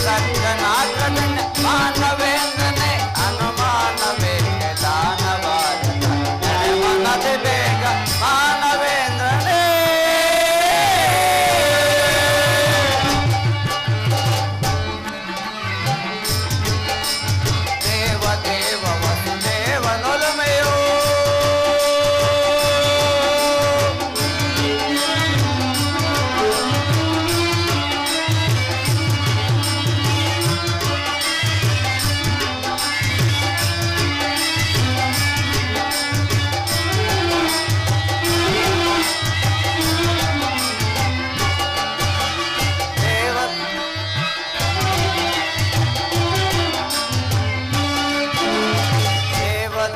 ಲಕ್ಷಣಾಗ್ರಗಣ್ಯ ಮಾನವೇಂದ್ರನೇ ಅನುಮಾನವೇ ದಾನವಾದ ಮನದೆ ಬೇಗ ಮಾನವೇಂದ್ರನೇ ದೇವ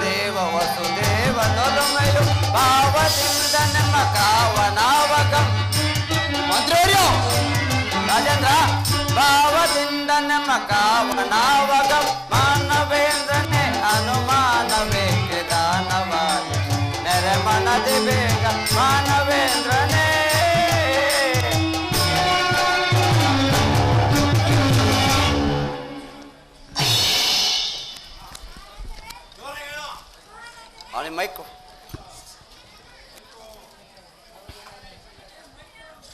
ದೇವ ವಸುದೇವನೊಲಮೆಯೋ ಭಾವದಿಂದ ನಮ್ಮ ಕಾವನಾವಗಂ ಮಂತ್ರಿಯೋ ರಾಜೇಂದ್ರ ಭಾವದಿಂದ ನಮ್ಮ ಕಾವನಾವಗಂ ಮಾನವೇಂದ್ರನೇ ಅನುಮಾನವೇ ದಾನವಾದ ನೆರೆ ಮನದೆ ಬೇಗ ಮಾನವೇಂದ್ರನೇ ಅವನಿಗೆ ಮೈಕು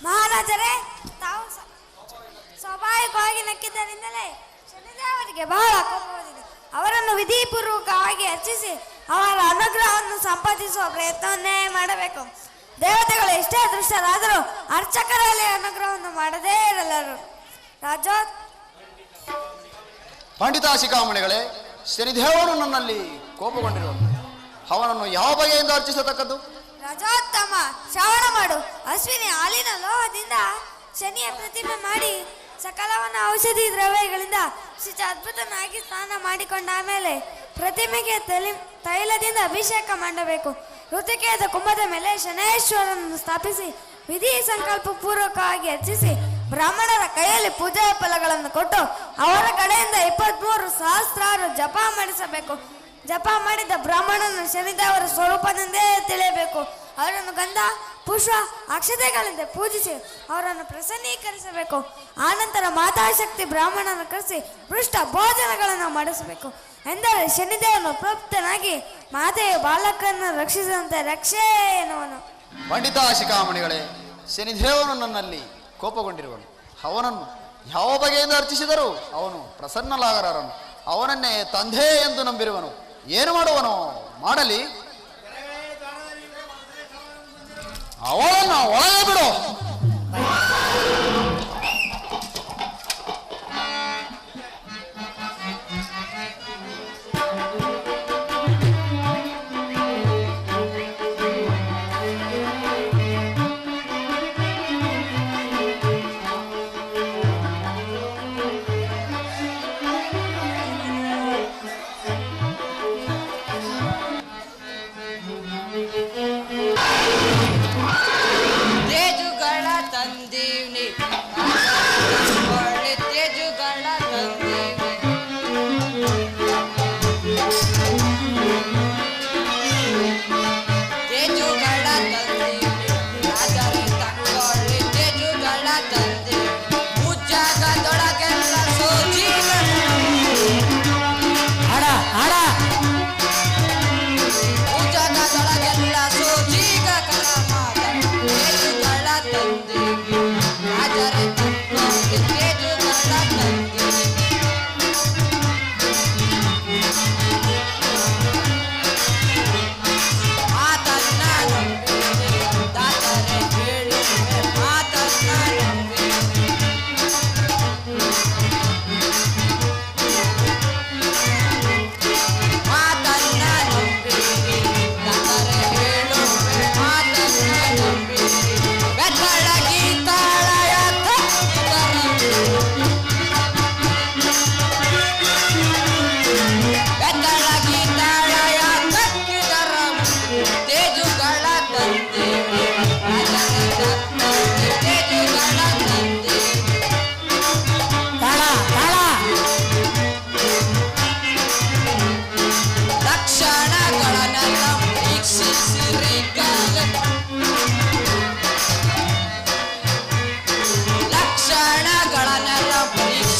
ಮಹಾರಾಜರೇ, ತಾವು ಸ್ವಾಭಾವಿಕವಾಗಿ ನಕ್ಕಿದ್ದರಿಂದಲೇ ಶನಿದೇವರಿಗೆ ಬಹಳ ಕೋಪವಿದೆ. ಅವರನ್ನು ವಿಧಿಪೂರ್ವಕವಾಗಿ ಅರ್ಚಿಸಿ ಅವರ ಅನುಗ್ರಹವನ್ನು ಸಂಪಾದಿಸುವ ಪ್ರಯತ್ನವನ್ನೇ ಮಾಡಬೇಕು. ದೇವತೆಗಳು ಎಷ್ಟೇ ದೃಷ್ಟರಾದರೂ ಅರ್ಚಕರಲ್ಲಿ ಅನುಗ್ರಹವನ್ನು ಮಾಡದೇ ಇರಲಾರು. ರಾಜೋ ಪಂಡಿತ ಶಿಖಾಮಣಿಗಳೇ, ಶನಿದೇವನು ನನ್ನಲ್ಲಿ ಕೋಪಗೊಂಡಿರುವನು. ಅವನನ್ನು ಯಾವ ಬಗೆಯಿಂದ ಅರ್ಚಿಸತಕ್ಕದ್ದು? ರಾಜೋತ್ತಮ, ಶ್ರವಣ ಮಾಡು. ಅಶ್ವಿನಿ ಹಾಲಿನ ಲೋಹದಿಂದ ಶನಿಯ ಪ್ರತಿಮೆ ಮಾಡಿ ಸಕಲವನ್ನ ಔಷಧಿ ದ್ರವ್ಯಗಳಿಂದ ಶಿಚ ಅದ್ಭುತನಾಗಿ ಸ್ನಾನ ಮಾಡಿಕೊಂಡ ಮೇಲೆ ಪ್ರತಿಮೆಗೆ ತೈಲದಿಂದ ಅಭಿಷೇಕ ಮಾಡಬೇಕು. ಋತಿಕೆಯದ ಕುಂಭದ ಮೇಲೆ ಶನೇಶ್ವರನನ್ನು ಸ್ಥಾಪಿಸಿ ವಿಧಿ ಸಂಕಲ್ಪ ಪೂರ್ವಕವಾಗಿ ಅರ್ಚಿಸಿ ಬ್ರಾಹ್ಮಣರ ಕೈಯಲ್ಲಿ ಪೂಜಾ ಫಲಗಳನ್ನು ಕೊಟ್ಟು ಅವರ ಕಡೆಯಿಂದ 23 ಸಹಸ್ರಾರು ಜಪ ಮಾಡಿಸಬೇಕು. ಜಪ ಮಾಡಿದ ಬ್ರಾಹ್ಮಣನ ಶನಿದೇವರ ಸ್ವರೂಪದಿಂದೇ ತಿಳಿಯಬೇಕು. ಅವರನ್ನು ಗಂಧ ಪುಷ್ಪ ಅಕ್ಷತೆಗಳಿಂದ ಪೂಜಿಸಿ ಅವರನ್ನು ಪ್ರಸನ್ನೀಕರಿಸಬೇಕು. ಆನಂತರ ಮಾತಾಶಕ್ತಿ ಬ್ರಾಹ್ಮಣನ ಕರೆಸಿ ಪೃಷ್ಠ ಭೋಜನಗಳನ್ನು ಮಾಡಿಸಬೇಕು. ಎಂದರೆ ಶನಿದೇವನು ಪ್ರಪ್ತನಾಗಿ ಮಾತೆಯ ಬಾಲಕನ್ನು ರಕ್ಷಿಸಿದಂತೆ ರಕ್ಷೆ ಎನ್ನುವನು. ಪಂಡಿತ ಶಿಖಾಮಣಿಗಳೇ, ಶನಿದೇವನು ನನ್ನಲ್ಲಿ ಕೋಪಗೊಂಡಿರುವನು. ಅವನನ್ನು ಯಾವ ಬಗೆಯಿಂದ ಅರ್ಚಿಸಿದರೂ ಅವನು ಪ್ರಸನ್ನಲಾಗರನು. ಅವನನ್ನೇ ತಂದೆ ಎಂದು ನಂಬಿರುವನು. ಏನು ಮಾಡುವನು? ಮಾಡಲಿ, ಅವಳನ್ನು ಒಳಗೆ ಬಿಡು. ತೇಜುಗಳ ತಂದೆ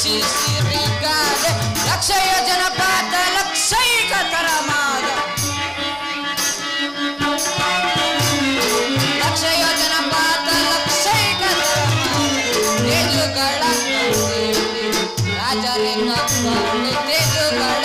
ಸಿರಿಗಾದೆ ಲಕ್ಷಯ ಜನಪಾತ ಲಕ್ಷೈಕ ತರಮಾದ ಲಕ್ಷಯ ಜನಪಾತ ಲಕ್ಷೈಕ ತೇಜುಗಳ ರಾಜರಿಂದ ತೇಜುಗಳ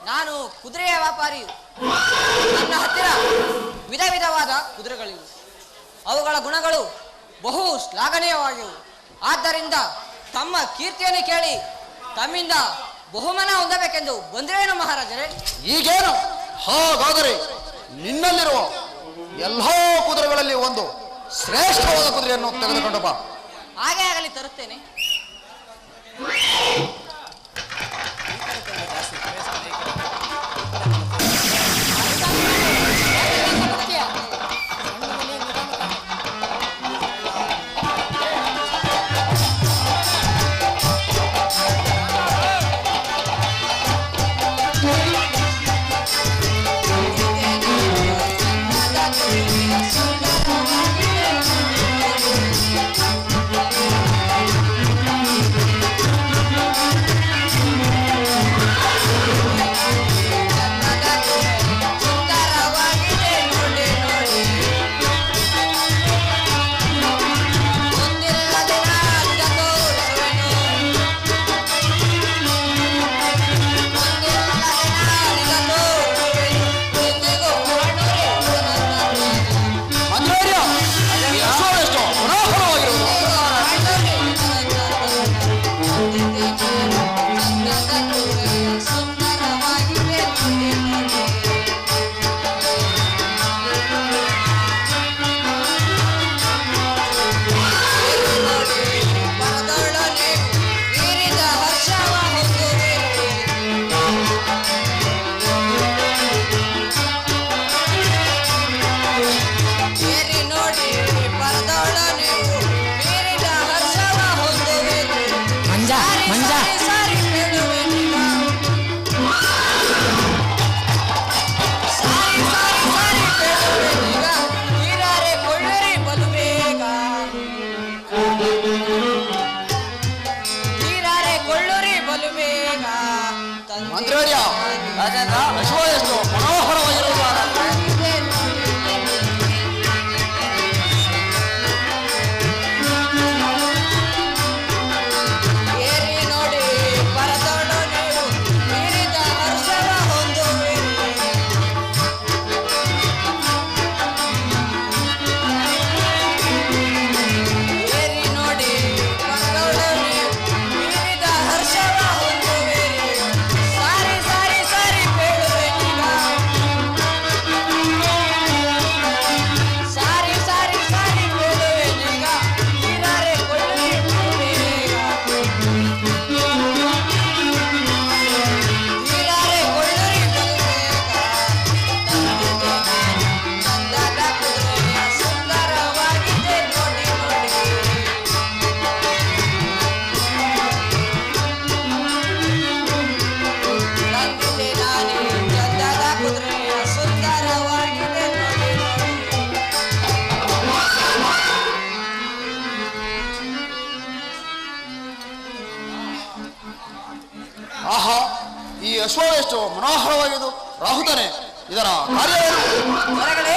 ನಾನು ಕುದುರೆಯ ವ್ಯಾಪಾರಿ. ನನ್ನ ಹತ್ತಿರ ವಿಧ ವಿಧವಾದ ಕುದುರೆಗಳಿವೆ. ಅವುಗಳ ಗುಣಗಳು ಬಹು ಶ್ಲಾಘನೀಯವಾಗಿವೆ. ಆದ್ದರಿಂದ ತಮ್ಮ ಕೀರ್ತಿಯನ್ನು ಕೇಳಿ ತಮ್ಮಿಂದ ಬಹುಮಾನ ಹೊಂದಬೇಕೆಂದು ಬಂದಿರೇನು ಮಹಾರಾಜರೇ? ಈಗೇನು? ಹಾಗಾದರೆ ನಿನ್ನಲ್ಲಿರುವ ಎಲ್ಲ ಕುದುರೆಗಳಲ್ಲಿ ಒಂದು ಶ್ರೇಷ್ಠವಾದ ಕುದುರೆಯನ್ನು ತೆಗೆದುಕೊಂಡು ಬಾ. ಹಾಗೆ ಆಗಲಿ, ತರುತ್ತೇನೆ. ಆಹಾ, ಈ ಅಶ್ವವೆಷ್ಟು ಮನೋಹರವಾಗಿದ್ದು. ರಾಹುತನೇ, ಇದರ ಕಾರ್ಯವೇನು? ಹೊರಗಡೆ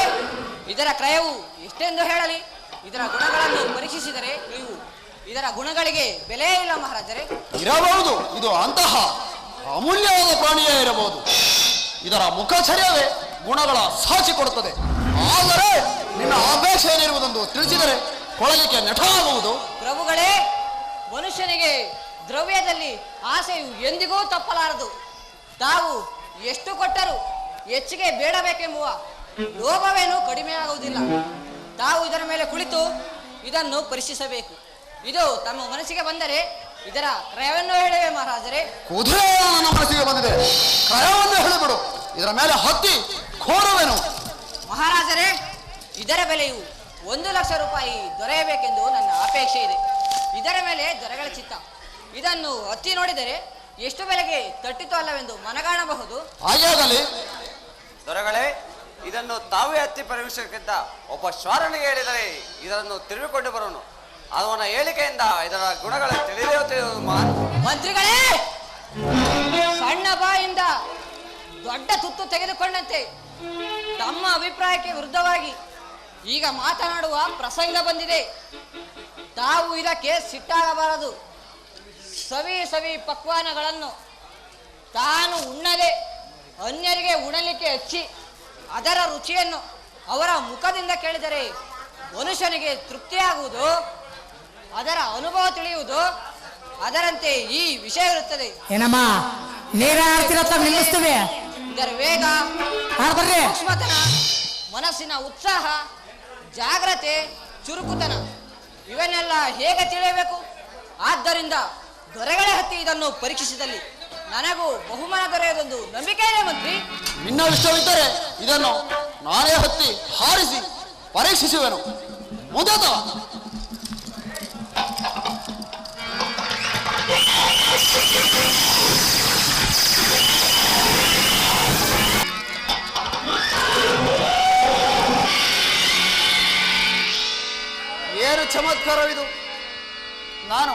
ಇದರ ಕ್ರಯವು ಎಷ್ಟೆಂದು ಹೇಳಲಿ? ಇದರ ಗುಣಗಳನ್ನು ಪರೀಕ್ಷಿಸಿದರೆ ನೀವು ಇದರ ಗುಣಗಳಿಗೆ ಬೆಲೆಯೇ ಇಲ್ಲ ಮಹಾರಾಜರೇ. ಇರಬಹುದು, ಇದು ಅಂತಹ ಅಮೂಲ್ಯವಾದ ಪ್ರಾಣಿಯೇ ಇರಬಹುದು. ಇದರ ಮುಖಚರ್ಯವೇ ಗುಣಗಳ ಸಾಕ್ಷಿ ಕೊಡುತ್ತದೆ. ಆದರೆ ನಿನ್ನ ಅಪೇಕ್ಷೆ ಏನಿರುವುದೆಂದು ತಿಳಿಸಿದರೆ ಕೊಳಲಿಕ್ಕೆ ನೆಠಾಗುವುದು? ಪ್ರಭುಗಳೇ, ಮನುಷ್ಯನಿಗೆ ದ್ರವ್ಯದಲ್ಲಿ ಆಸೆಯು ಎಂದಿಗೂ ತಪ್ಪಲಾರದು. ತಾವು ಎಷ್ಟು ಕೊಟ್ಟರೂ ಹೆಚ್ಚಿಗೆ ಬೇಡಬೇಕೆಂಬುವ ಲೋಭವೇನೂ ಕಡಿಮೆ ಆಗುವುದಿಲ್ಲ. ತಾವು ಇದರ ಮೇಲೆ ಕುಳಿತು ಇದನ್ನು ಪರೀಕ್ಷಿಸಬೇಕು. ಇದು ತಮ್ಮ ಮನಸ್ಸಿಗೆ ಬಂದರೆ ಇದರ ಕ್ರಯವನ್ನು ಹೇಳುವೆ ಮಹಾರಾಜರೇ. ಕುದುರೆ ನನ್ನ ಮನಸ್ಸಿಗೆ ಬಂದಿದೆ, ಕ್ರಯವನ್ನು ಹೇಳಿಬಿಡು. ಇದರ ಮೇಲೆ ಹತ್ತಿ ಕೋರುವೆನು. ಮಹಾರಾಜರೇ, ಇದರ ಬೆಲೆಯು 1,00,000 ರೂಪಾಯಿ ದೊರೆಯಬೇಕೆಂದು ನನ್ನ ಅಪೇಕ್ಷೆ ಇದೆ. ಇದರ ಮೇಲೆ ದೊರೆಗಳ ಚಿತ್ತ. ಇದನ್ನು ಹತ್ತಿ ನೋಡಿದರೆ ಎಷ್ಟು ಬೆಲೆಗೆ ತಟ್ಟಿತು ಅಲ್ಲವೆಂದು ಮನಗಾಣಬಹುದು. ಹಾಗಾಗಲಿ. ದೊರೆಗಳೇ, ಇದನ್ನು ತಾವೇ ಹತ್ತಿ ಪರೀಕ್ಷೆಗಿಂತ ಒಬ್ಬ ಶ್ವಾರನಿಗೆ ಹೇಳಿದರೆ ಇದನ್ನು ತಿರುಗಿಕೊಂಡು ಬರೋನು. ಅವನ ಹೇಳಿಕೆಯಿಂದ ಇದರ ಗುಣಗಳ ತಿಳಿದೇ ಮಂತ್ರಿಗಳೇ, ಸಣ್ಣ ಬಾಯಿಂದ ದೊಡ್ಡ ತುತ್ತು ತೆಗೆದುಕೊಂಡಂತೆ ತಮ್ಮ ಅಭಿಪ್ರಾಯಕ್ಕೆ ವಿರುದ್ಧವಾಗಿ ಈಗ ಮಾತನಾಡುವ ಪ್ರಸಂಗ ಬಂದಿದೆ. ತಾವು ಇದಕ್ಕೆ ಸಿಟ್ಟಾಗಬಾರದು. ಸವಿ ಸವಿ ಪಕ್ವಾನಗಳನ್ನು ತಾನು ಉಣ್ಣದೆ ಅನ್ಯರಿಗೆ ಉಣಲಿಕ್ಕೆ ಹಚ್ಚಿ ಅದರ ರುಚಿಯನ್ನು ಅವರ ಮುಖದಿಂದ ಕೇಳಿದರೆ ಮನುಷ್ಯನಿಗೆ ತೃಪ್ತಿಯಾಗುವುದು, ಅದರ ಅನುಭವ ತಿಳಿಯುವುದು. ಅದರಂತೆ ಈ ವಿಷಯ ಇರುತ್ತದೆ. ಏನಮ್ಮ ನಿಲ್ಲಿಸ್ತೇವೆ. ಇದರ ವೇಗ, ಸೂಕ್ಷ್ಮತನ, ಮನಸ್ಸಿನ ಉತ್ಸಾಹ, ಜಾಗ್ರತೆ, ಚುರುಕುತನ ಇವನ್ನೆಲ್ಲ ಹೇಗೆ ತಿಳಿಯಬೇಕು? ಆದ್ದರಿಂದ ದೊರೆಗಳೇ ಹತ್ತಿ ಇದನ್ನು ಪರೀಕ್ಷಿಸಿದಲ್ಲಿ ನನಗೂ ಬಹುಮಾನ ದೊರೆಯುವುದೊಂದು ನಂಬಿಕೆ ಇದೆ ಮಂತ್ರಿ. ನಿನ್ನ ಇಷ್ಟವಿದ್ದರೆ ಇದನ್ನು ನಾನೇ ಹತ್ತಿ ಹಾರಿಸಿ ಪರೀಕ್ಷಿಸುವೆನು. ಮುದತ ಏನು ಚಮತ್ಕಾರವಿದು! ನಾನು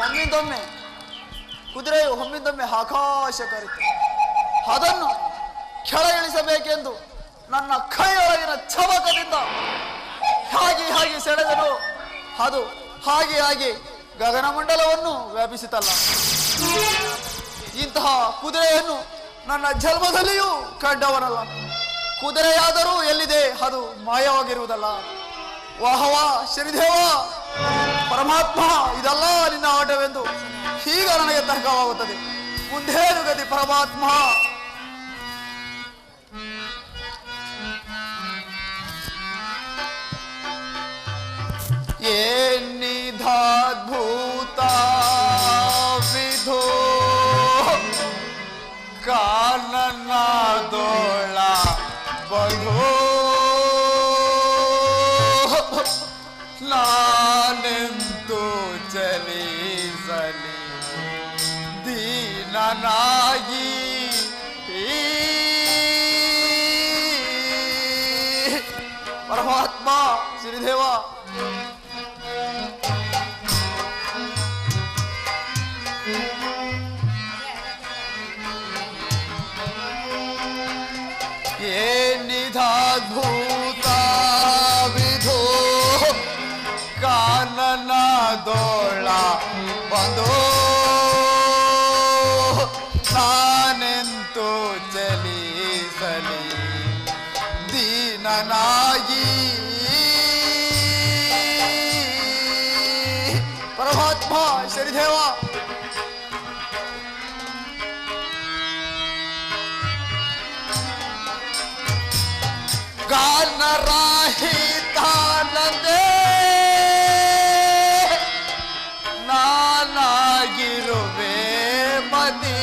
ಒಮ್ಮಿಂದೊಮ್ಮೆ ಕುದುರೆಯು ಒಮ್ಮಿಂದೊಮ್ಮೆ ಆಕಾಶ ಕರಿತು. ಅದನ್ನು ಕೆಳಗಿಳಿಸಬೇಕೆಂದು ನನ್ನ ಕೈಯೊಳಗಿನ ಚಮಕದಿಂದ ಹಾಗೆ ಸೆಳೆದನು. ಅದು ಹಾಗೆ ಗಗನಮಂಡಲವನ್ನು ವ್ಯಾಪಿಸಿತಲ್ಲ. ಇಂತಹ ಕುದುರೆಯನ್ನು ನನ್ನ ಜನ್ಮದಲ್ಲಿಯೂ ಕಂಡವನಲ್ಲ. ಕುದುರೆಯಾದರೂ ಎಲ್ಲಿದೆ, ಅದು ಮಾಯವಾಗಿರುವುದಲ್ಲ. ವಾಹವಾ ಶ್ರೀದೇವ ಪರಮಾತ್ಮ, ಇದಲ್ಲ ನಿನ್ನ ಆಟವೆಂದು ಈಗ ನನಗೆ ತರ್ಕವಾಗುತ್ತದೆ. ಮುಂದೇನು ಗತಿ ಪರಮಾತ್ಮ? ಏನಿಧಾದ್ಭೂತ ವಿಧೋ ಕಾನನಾದೋಳ ಬಧೋ ನಾನೆಂತು ಚಲಿಸಲಿ ದೀನನಾಗಿ ಪರಮಾತ್ಮ ಶ್ರೀದೇವ. ಏನಿಧಾದ್ಭೂತ ವಿಧೋ ಕಾನನದೋಳ ಬಂದೋ ನಾನೆಂತು ಚಲಿಸಲಿ ದೀನನಾಗಿ ಪರಮಾತ್ಮ ಶ್ರೀದೇವ. ಗಾನರಾಹಿತಾನಂದೇ ನಾನಾಗಿರುವೆ ಮದಿ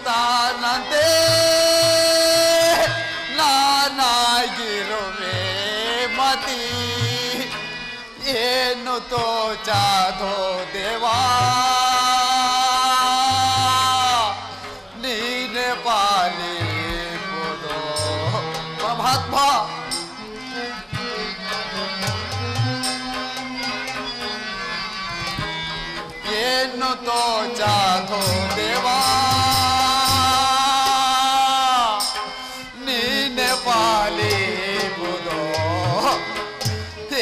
ಗಾನರಾಹಿತಾನಂದೇ ನಾನಾಗಿರುವೆ ಮತಿ ಏನು ತೋಚಾದೋ ದೇವಾ ನೀನೆ ಪಾಲಿಪುದೋ ಪರಮಾತ್ಮ. ಏನು ತೋಚಾದೋ ದೇವಾ ನೀನೆ ಪಾಲಿಪುದೋ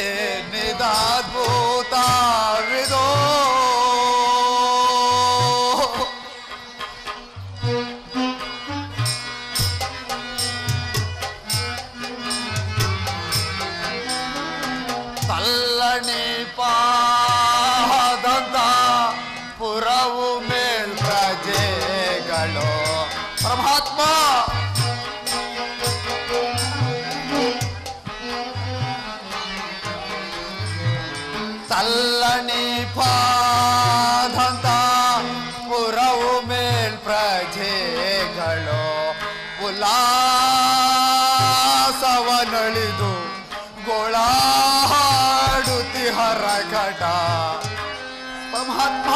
ಏನಿದಾದ್ಭೂತ ವಿಧೋ ಪ್ರಜೆಗಳು ಪರಮಾತ್ಮ ತಲ್ಲಣಿ ಪಾದಂತ ಪುರವು ಮೇಲ್ ಪ್ರಜೆಗಳು ಉಲ್ಲಾಸವನಳಿದು ಗೋಳಾಡುತ್ತಿ ಹರಕಟ ಪರಮಾತ್ಮ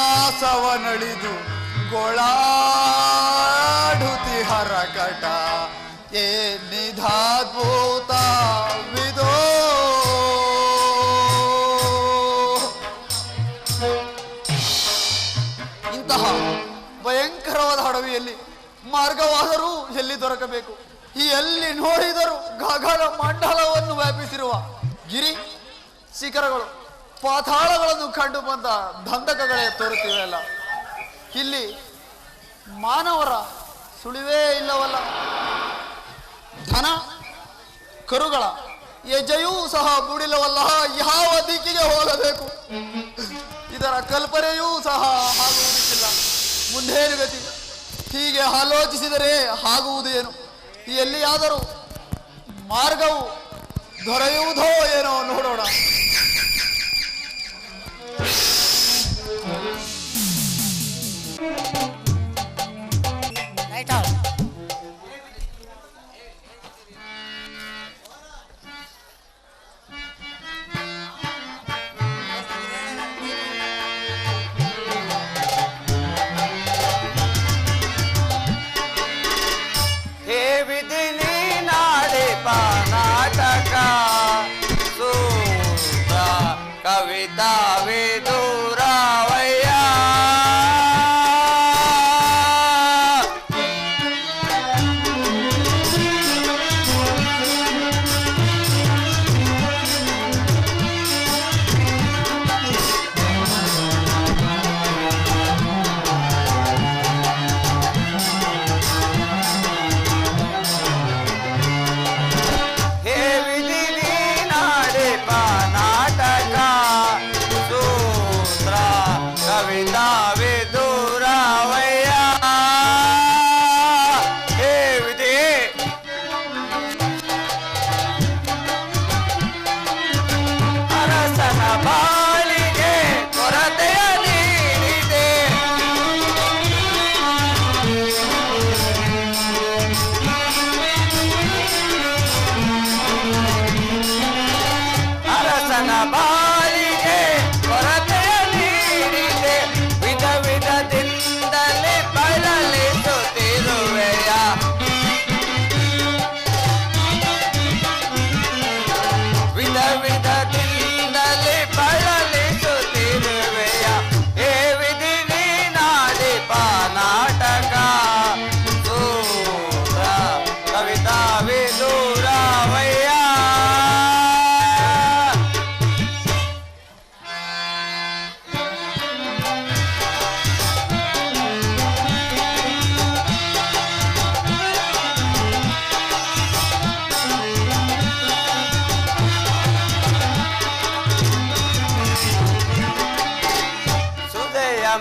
ಉಲ್ಲಾಸವನಳಿದು ಗೋಳಾಡುತ್ತಿ ಹರಕಟ ಏನಿಧಾದ್ಭುತ ವಿದೋ ಇಂತಹ ಭಯಂಕರವಾದ ಅಡವಿಯಲ್ಲಿ ಮಾರ್ಗವಾದರೂ ಎಲ್ಲಿ ದೊರಕಬೇಕು? ಈ ಎಲ್ಲಿ ನೋಡಿದರೂ ಗಗನ ಮಂಡಲವನ್ನು ವ್ಯಾಪಿಸಿರುವ ಗಿರಿ ಶಿಖರಗಳು ಪಾತಾಳಗಳನ್ನು ಕಂಡು ಬಂದ ದಂಧಕಗಳೇ ತೋರುತ್ತಿವೆಯಲ್ಲ. ಇಲ್ಲಿ ಮಾನವರ ಸುಳಿವೇ ಇಲ್ಲವಲ್ಲ. ಧನ ಕರುಗಳ ಹೆಜ್ಜೆಯೂ ಸಹ ಬುಡಿಲವಲ್ಲ. ಯಾವ ದಿಕ್ಕಿಗೆ ಹೋಗಬೇಕು? ಇದರ ಕಲ್ಪನೆಯೂ ಸಹ ಆಗುವುದಿಲ್ಲ. ಮುಂದೇನು ಗತಿ? ಹೀಗೆ ಆಲೋಚಿಸಿದರೆ ಆಗುವುದು ಏನು? ಎಲ್ಲಿಯಾದರೂ ಮಾರ್ಗವು ದೊರೆಯುವುದೋ ಏನೋ ನೋಡೋಣ. ನಾಟಕ ಸೂತ್ರ ಕವಿತಾ ವಿದೂರವಯ್ಯ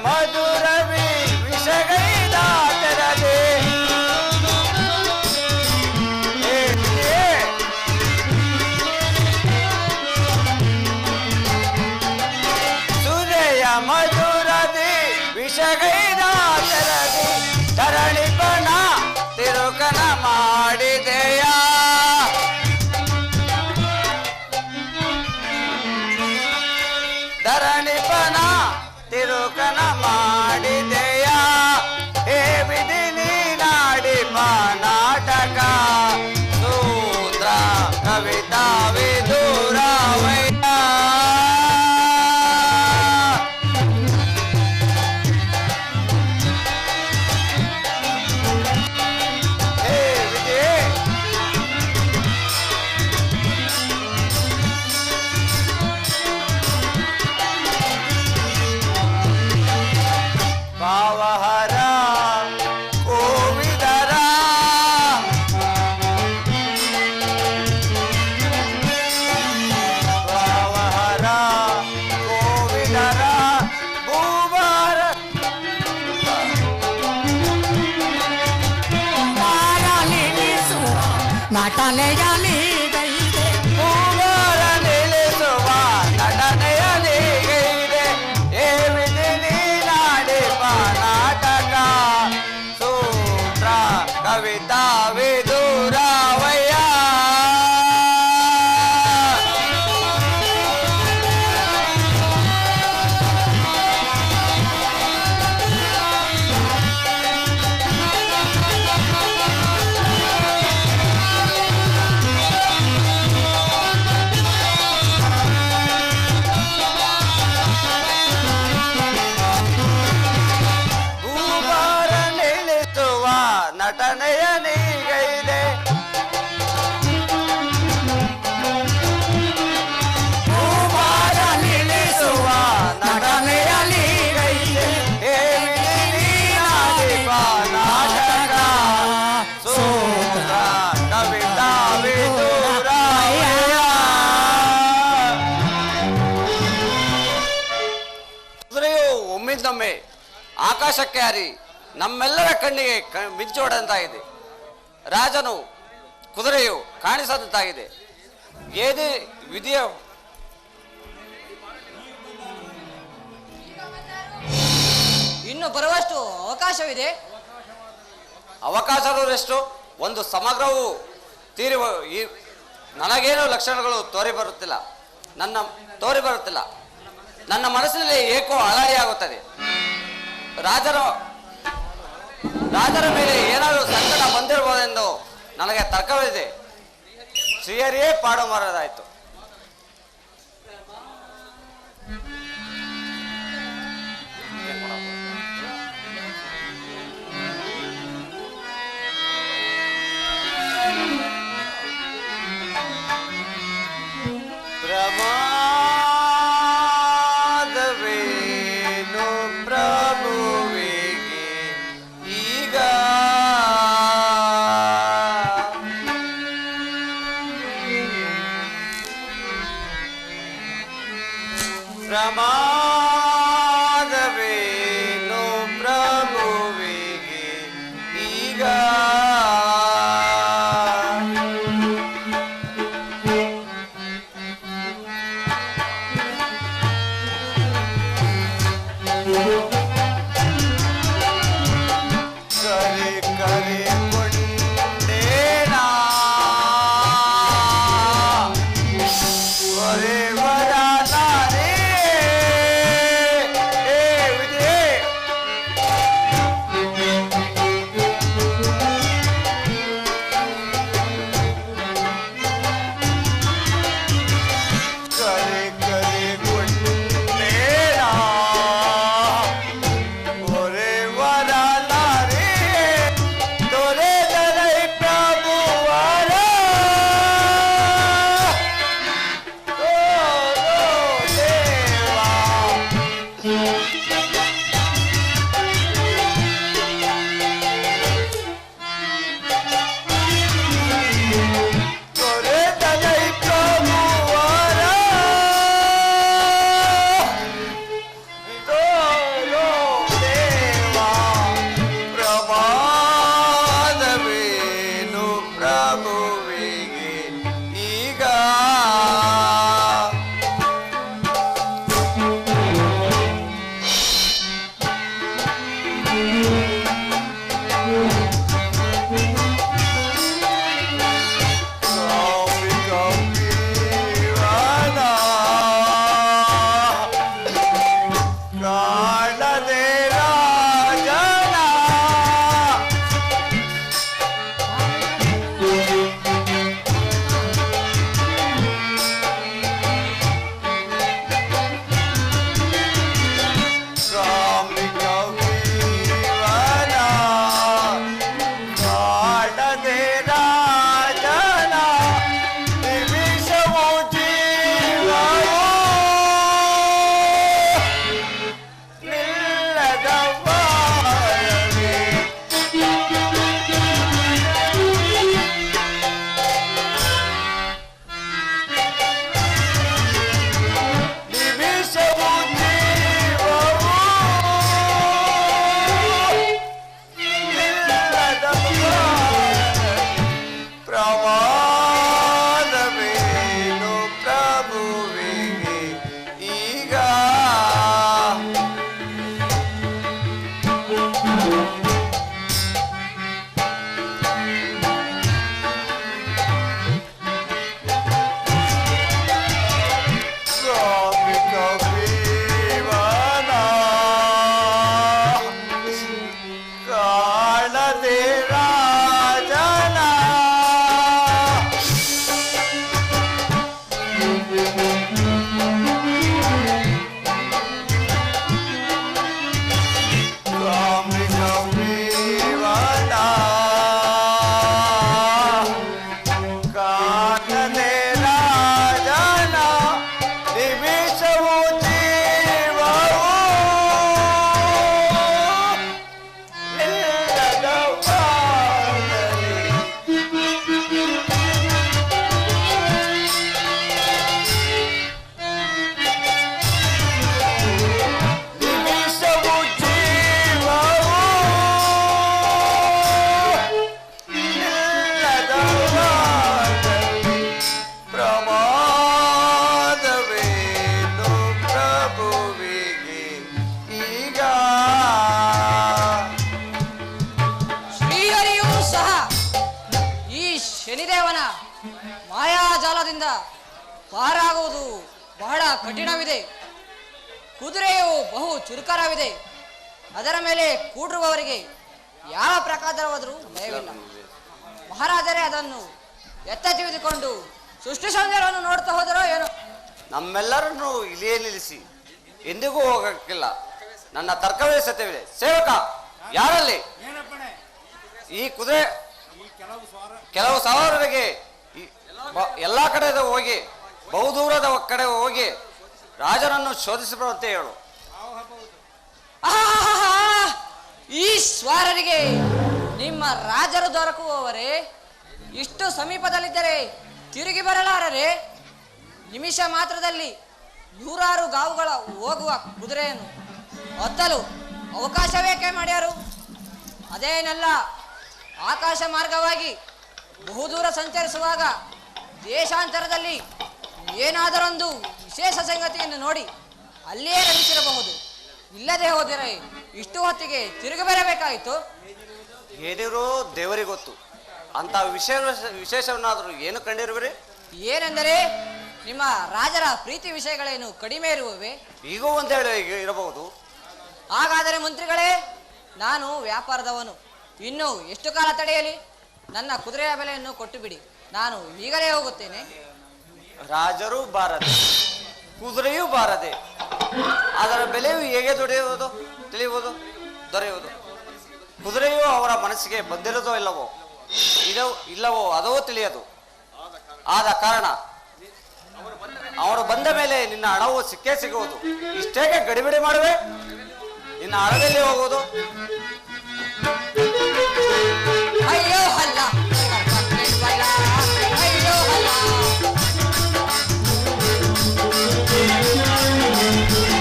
ಮಧುರವಿ ವಿಷಗೈದಾತರದೆ ಸುರೆಯ ಮಧುರದಿ ವಿಷಗೈದಾತರದೆ ತರಳಿಪನ ತಿರುಕನ ಮಾಡಿದೆಯ ಧರಣಿಪನ ತಿರುಕನ ಮಾಡಿದೆಯ ಹೇ ವಿಧಿ ನೀನಾಡಿಪ ನಾಟಕ ಸೂತ್ರ ಕವಿತಾ ವಿದೂರವಯ್ಯ ಹೇ ವಿಧಿ ನಟನೆಯ ನೀಗೈದೆ ಹೂವಾರ ನಿಲ್ಲಿಸುವ ನಟನೆಯ ನೀಗೈದೆ ಏವಿದೆ ನೀನಾಡಿಪ ನಾಟಕ ಸೂತ್ರ ಕವಿತಾ ವಿದೂರಾವಯ್ಯ ಹೂವಾರ ನಿಲ್ಲಿಸುವ ನಟನೆಯ ನೀಗೈದೆ ಹೂವಾರ ನಿಲ್ಲಿಸುವ ನಟನೆಯ ನೀಗೈದೆ ಏವಿದೆ ನೀನಾಡಿಪ ನಾಟಕ ಸೂತ್ರ ಕವಿತಾ ವಿದೂರಾವಯ್ಯ ಕುದುರೆಯು ಒಮ್ಮಿಂದೊಮ್ಮೆ ಆಕಾಶಕ್ಕೆ ಹಾರಿ ನಮ್ಮೆಲ್ಲರ ಕಣ್ಣಿಗೆ ಮಿಂಚು ಹೊಡೆದಂತಾಗಿದೆ. ರಾಜನು ಕುದುರೆಯು ಕಾಣಿಸದಂತಾಗಿದೆ. ಏದೇ ವಿಧಿಯ ಇನ್ನು ಬರುವಷ್ಟು ಅವಕಾಶವಿದೆ. ಅವಕಾಶದಷ್ಟು ಒಂದು ಸಮಗ್ರವು ತೀರುವ ಈ ನನಗೇನು ಲಕ್ಷಣಗಳು ತೋರಿ ಬರುತ್ತಿಲ್ಲ. ನನ್ನ ಮನಸ್ಸಿನಲ್ಲಿ ಏಕೋ ಅಲರಿಯಾಗುತ್ತದೆ. ರಾಜರ ಮೇಲೆ ಏನಾದರೂ ಸಂಕಟ ಬಂದಿರಬಹುದೆಂದು ನನಗೆ ತರ್ಕವಿದೆ. ಶ್ರೀಹರಿಯೇ ಪಾಡು ಮಾರದಾಯಿತು. ಪ್ರಮಾದವೇನು ಪ್ರಭುವಿಗೆ ಈಗ ಪ್ರಮಾದವೇನು ಪ್ರಭುವಿಗೆ ಈಗ ಕರೆ ಕರೆ ಕೊಂಡೇನಾ ಒರೆ ವರದಾನೆ ವಿಧಿ ಕರೆ ಕರೆ ಕೊಂಡೇನಾ ಸ್ಥಳದಿಂದ ಪಾರಾಗುವುದು ಬಹಳ ಕಠಿಣವಿದೆ. ಕುದುರೆಯು ಬಹು ಚುರುಕರವಿದೆ. ಅದರ ಮೇಲೆ ಕೂಡಿರುವವರಿಗೆ ಯಾವ ಪ್ರಕಾರವಾದರೂ ಭಯವಿಲ್ಲ. ಮಹಾರಾಜರೇ ಅದನ್ನು ಎತ್ತ ತಿಳಿದುಕೊಂಡು ಸೃಷ್ಟಿ ಸೌಂದರ್ಯವನ್ನು ನೋಡ್ತಾ ಹೋದರೋ ಏನೋ. ನಮ್ಮೆಲ್ಲರನ್ನು ಇಲ್ಲಿಯೇ ನಿಲ್ಲಿಸಿ ಎಂದಿಗೂ ಹೋಗಕ್ಕಿಲ್ಲ. ನನ್ನ ತರ್ಕವೇ ಸತ್ಯವಿದೆ. ಸೇವಕ, ಯಾರಲ್ಲಿ ಈ ಕುದುರೆ ಕೆಲವು ಸವಾರರಿಗೆ ಎಲ್ಲಾ ಕಡೆ ಹೋಗಿ ಬಹುದೂರದ ಕಡೆ ಹೋಗಿ ರಾಜನನ್ನು ಶೋಧಿಸಬರುವಂತೆ ಹೇಳು. ಈ ಸ್ವಾರರಿಗೆ ನಿಮ್ಮ ರಾಜರು ದೊರಕುವವರೇ? ಇಷ್ಟು ಸಮೀಪದಲ್ಲಿದ್ದರೆ ತಿರುಗಿ ಬರಲಾರರೆ? ನಿಮಿಷ ಮಾತ್ರದಲ್ಲಿ ನೂರಾರು ಗಾವುಗಳ ಹೋಗುವ ಕುದುರೆಯನ್ನು ಹತ್ತಲು ಅವಕಾಶವೇಕೆ ಮಾಡ್ಯಾರು? ಅದೇನಲ್ಲ, ಆಕಾಶ ಮಾರ್ಗವಾಗಿ ಬಹುದೂರ ಸಂಚರಿಸುವಾಗ ದೇಶಾಂತರದಲ್ಲಿ ಏನಾದರೊಂದು ವಿಶೇಷ ಸಂಗತಿಯನ್ನು ನೋಡಿ ಅಲ್ಲಿಯೇ ರಮಿಸಿರಬಹುದು. ಇಲ್ಲದೆ ಹೋದರೆ ಇಷ್ಟು ಹೊತ್ತಿಗೆ ತಿರುಗಿ ಬರಬೇಕಾಯಿತು. ಏನಿರೋ ದೇವರಿಗೆ ಗೊತ್ತು. ಅಂತ ವಿಶೇಷವನ್ನಾದರೂ ಏನು ಕಂಡಿರುವಿರಿ? ಏನೆಂದರೆ ನಿಮ್ಮ ರಾಜರ ಪ್ರೀತಿ ವಿಷಯಗಳೇನು ಕಡಿಮೆ ಇರುವವೆ? ಈಗ ಒಂದು ಹೇಳಿ ಇರಬಹುದು. ಹಾಗಾದರೆ ಮಂತ್ರಿಗಳೇ, ನಾನು ವ್ಯಾಪಾರದವನು. ಇನ್ನು ಎಷ್ಟು ಕಾಲ ತಡೆಯಲಿ? ನನ್ನ ಕುದುರೆಯ ಬೆಲೆಯನ್ನು ಕೊಟ್ಟು ಬಿಡಿ, ನಾನು ಈಗಲೇ ಹೋಗುತ್ತೇನೆ. ರಾಜರು ಬಾರದೆ, ಕುದುರೆಯೂ ಬಾರದೆ, ಅದರ ಬೆಲೆಯು ಹೇಗೆ ದೊರೆಯುವುದು? ಕುದುರೆಯು ಅವರ ಮನಸ್ಸಿಗೆ ಬಂದಿರೋದೋ ಇಲ್ಲವೋ ಅದೋ ತಿಳಿಯದು. ಆದ ಕಾರಣ ಅವರು ಬಂದ ಮೇಲೆ ನಿನ್ನ ಹಣವು ಸಿಕ್ಕೇ ಸಿಗುವುದು. ಇಷ್ಟೇಕೆ ಗಡಿಬಿಡಿ ಮಾಡುವೆ? ನಿನ್ನ ಹಣದಲ್ಲಿ ಹೋಗುವುದು. ಅಯ್ಯೋ ಅಲ್ಲ, ಅಯ್ಯೋ ಅಲ್ಲ,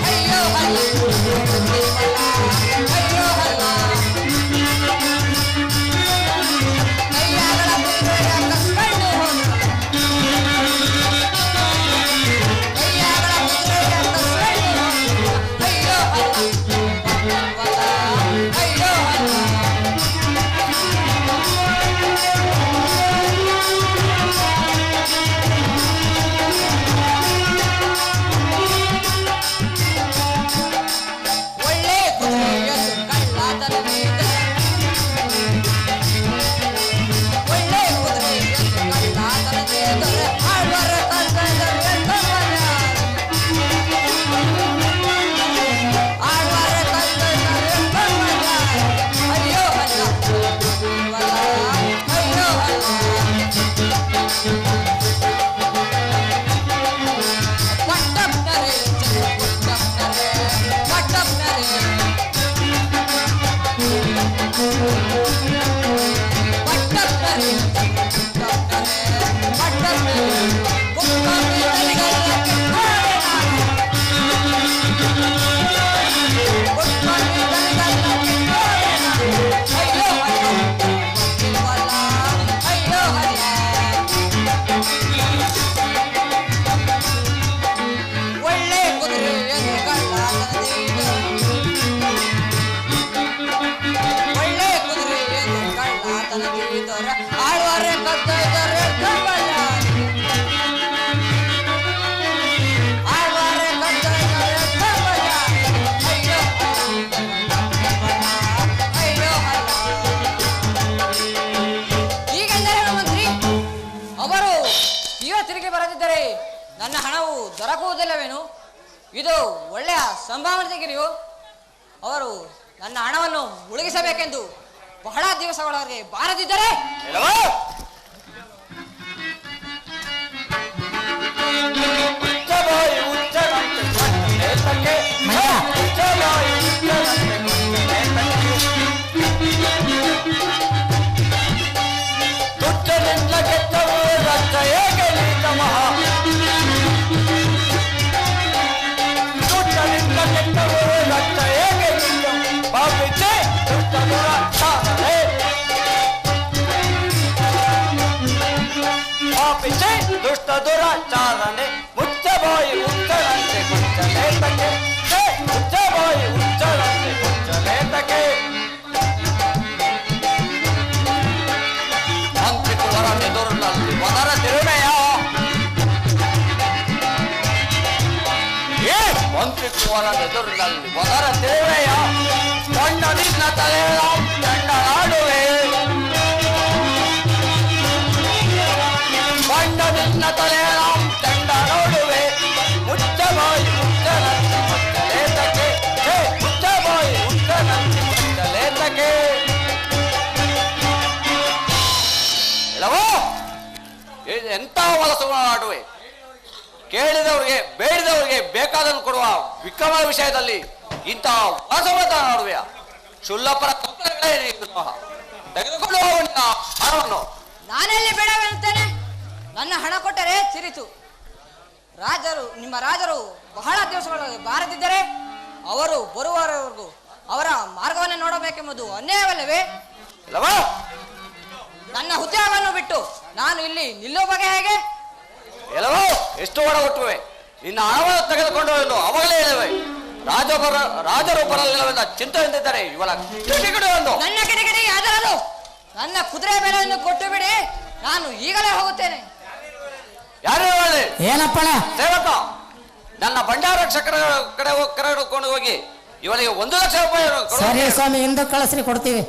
ಅಯ್ಯೋ ಅಲ್ಲ, ಅಯ್ಯೋ ಅಲ್ಲ. ಕೈಯಾಗಳ ಕುದುರೆಯ ಕಸ್ಕೊಂಡು ಹೋದ, ಕೈಯಾಗಳ ಕುದುರೆಯ ಕಸ್ಕೊಂಡು ಹೋದ. ಅಯ್ಯೋ ಅಲ್ಲ, ಅಯ್ಯೋ ಅಲ್ಲ. ಒಳ್ಳೆ ಕುದುರೆಯನ್ನು ಕಳ್ಳತನವಿದೆ, ಒಳ್ಳೆ ಕುದುರೆಯನ್ನು ಕಳ್ಳತನವಿದೆ, ಆಳ್ವರ ಕಳ್ಳತನವಿದೆ, ಆಳ್ವರ ಕಳ್ಳತನವಿದೆ. ಅಯ್ಯೋ ಅಲ್ಲ, ಅಯ್ಯೋ ಅಲ್ಲ. ಪಟ್ಟಪ್ಪನರೇ, ಪಟ್ಟಪ್ಪನರೇ, ಪಟ್ಟಪ್ಪನರೇ, ಪಟ್ಟಪ್ಪನರೇ, ಪಟ್ಟಪ್ಪನರೇ, ಕುಕ್ಕಂದಿದ್ದಲಿಗಲ್ಲಕ್ಕೆ ಹೋರೆನ, ಕುಕ್ಕಂದಿದ್ದಲಿಗಲ್ಲಕ್ಕೆ ಹೋರೆನ. ಅಯ್ಯೋ ಅಲ್ಲ, ಇಲ್ವಲ್ಲ, ಅಯ್ಯೋ ಅಲ್ಲ. ಒಳ್ಳೆ ಕುದುರೆಯನ್ನು ಕಳ್ಳತನದಿದೆ, ಒಳ್ಳೆ ಕುದುರೆಯನ್ನು ಕಳ್ಳತನದಿದ್ದರ ಆಳ್ವರೆ ಕದ್ದೊಯ್ದರೆ ಕಬ್ಬಲ್ಲ, ಆಳ್ವರೆ ಕದ್ದೊಯ್ದರೆ ಕಬ್ಬಲ್ಲ. ಅಯ್ಯೋ ಅಯ್ಯೋ ಅಲ್ಲ. ಹೀಗೆಂದರೆ ಮಂತ್ರಿ, ಅವರು ಈಗ ತಿರುಗಿ ಬರದಿದ್ದರೆ ನನ್ನ ಹಣವು ದೊರಕುವುದಿಲ್ಲವೇನು? ಇದು ಒಳ್ಳೆಯ ಸಂಭಾವನೆ ನೀವು. ಅವರು ನನ್ನ ಹಣವನ್ನು ಮುಳುಗಿಸಬೇಕೆಂದು ಬಹಳ ದಿವಸಗಳವರೆಗೆ ಬಾರದಿದ್ದರೆ ದುಷ್ಟ ದುರಾಚಾರನೆ ಮುಚ್ಚಬಾಯಿ ಉಚ್ಚರಂತೆ ಕುಚ್ಚಲೇತಕ್ಕೆ, ಮುಚ್ಚಬಾಯಿ ಉಚ್ಚರಂತೆ ಕುಚ್ಚಲೇತಕ್ಕೆ. ಮಂತ್ರಿ ಕುಲರಲ್ಲಿ ದುರ್ನಲ್ಲಿ ಮೊದಲ ತಿರುಮೆಯ ಬಿಕ್ಕುವನ ಎದುರಿನಲ್ಲಿ ಒದರ ದೇವೆಯ ಕೊಂಡ ನಿನ್ನ ತಲೆ ತಂಡನಾಡುವೆ ಕೊಂಡ ನಿನ್ನ ತಲೆ ತಂಡ ನೋಡುವೆ ಮುಚ್ಚ ಬಾಯಿ ಮುಚ್ಚನಂತಿ ಮಚ್ಚಲೇತಕ್ಕೆ ಮುಚ್ಚ ಬಾಯಿ ಮುಚ್ಚನಂತಿ ಮಚ್ಚಲೇತಕ್ಕೆ ಇಲ್ಲವೋ ಎಂತ ವಲಸು ಆಡುವೆ ಕೇಳಿದವರಿಗೆ ಬೇಡಿದವರಿಗೆ ಬೇಕಾದನ್ನು ಕೊಡುವ ವಿಕ್ರಮ ವಿಷಯದಲ್ಲಿ ಇಂತಹ ವಾಸವತ ಮಾಡುವೆಯ ಶುಲ್ಲಪರ ತೆಗೆದುಕೊಂಡು ಹೋಗುವ ಹಣವನ್ನು ನಾನೆಲ್ಲಿ ಬೇಡವೆನ್ನುತ್ತೇನೆ. ನನ್ನ ಹಣ ಕೊಟ್ಟರೆ ಚಿರಿತು. ನಿಮ್ಮ ರಾಜರು ಬಹಳ ದಿವಸಗಳು ಬಾರದಿದ್ದರೆ ಅವರು ಬರುವವರೆಗೂ ಅವರ ಮಾರ್ಗವನ್ನು ನೋಡಬೇಕೆಂಬುದು ಅನ್ಯಾಯವಲ್ಲವೇ? ಇಲ್ಲವಾ? ನನ್ನ ಹುದ್ದೆಯನ್ನು ಬಿಟ್ಟು ನಾನು ಇಲ್ಲಿ ನಿಲ್ಲೋ ಬಗೆ ಹೇಗೆ? ಎಲ್ಲವೋ ಎಷ್ಟು ಒಡ ಹುಟ್ಟುವೆ ನಿನ್ನ ಹಣವನ್ನು ತೆಗೆದುಕೊಂಡು ಅವಾಗಲೇ ಹೇಳಿವೆ ರಾಜರು ಬರಲಿಲ್ಲವೆಂದ ಚಿಂತೆ ಎಂದಿದ್ದಾರೆ ಇವಳ ಒಂದು ನನ್ನ ಕಿಡಿಗಿಡಿ ಯಾದರದು ನನ್ನ ಕುದುರೆ ಬೆಲೆಯನ್ನು ಕೊಟ್ಟು ಬಿಡಿ, ನಾನು ಈಗಲೇ ಹೋಗುತ್ತೇನೆ. ಯಾರು ಹೇಳಿ ಏನಪ್ಪಣ ಸೇವಕ ನನ್ನ ಭಂಡಾರ ರಕ್ಷಕರ ಕಡೆ ಕರೆದುಕೊಂಡು ಹೋಗಿ ಇವನಿಗೆ 1 ಲಕ್ಷ ರೂಪಾಯಿ ಸರಿ ಸ್ವಾಮಿ, ಎಂದು ಕಳಿಸ್ರಿ ಕೊಡ್ತೀವಿ.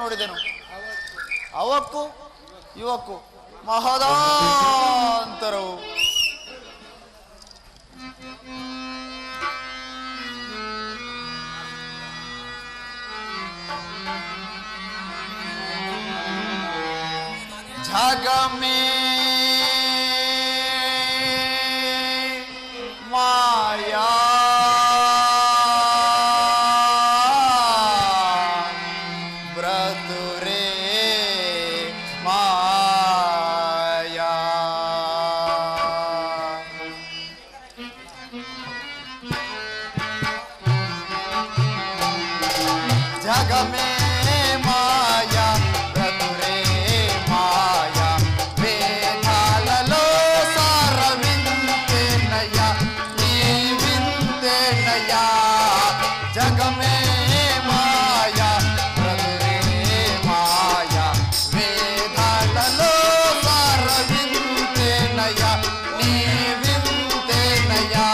ನೋಡಿದೆನು ಅವಕ್ಕೂ ಇವಕ್ಕೂ ಮಹದಾಂತರವು. जग में माया व्रत रे माया जग में माया व्रत रे माया वेदाలలో సారవింతే నయా నీ వింతే నయా जग में माया व्रत रे माया वेदाలలో సారవింతే నయా నీ వింతే నయా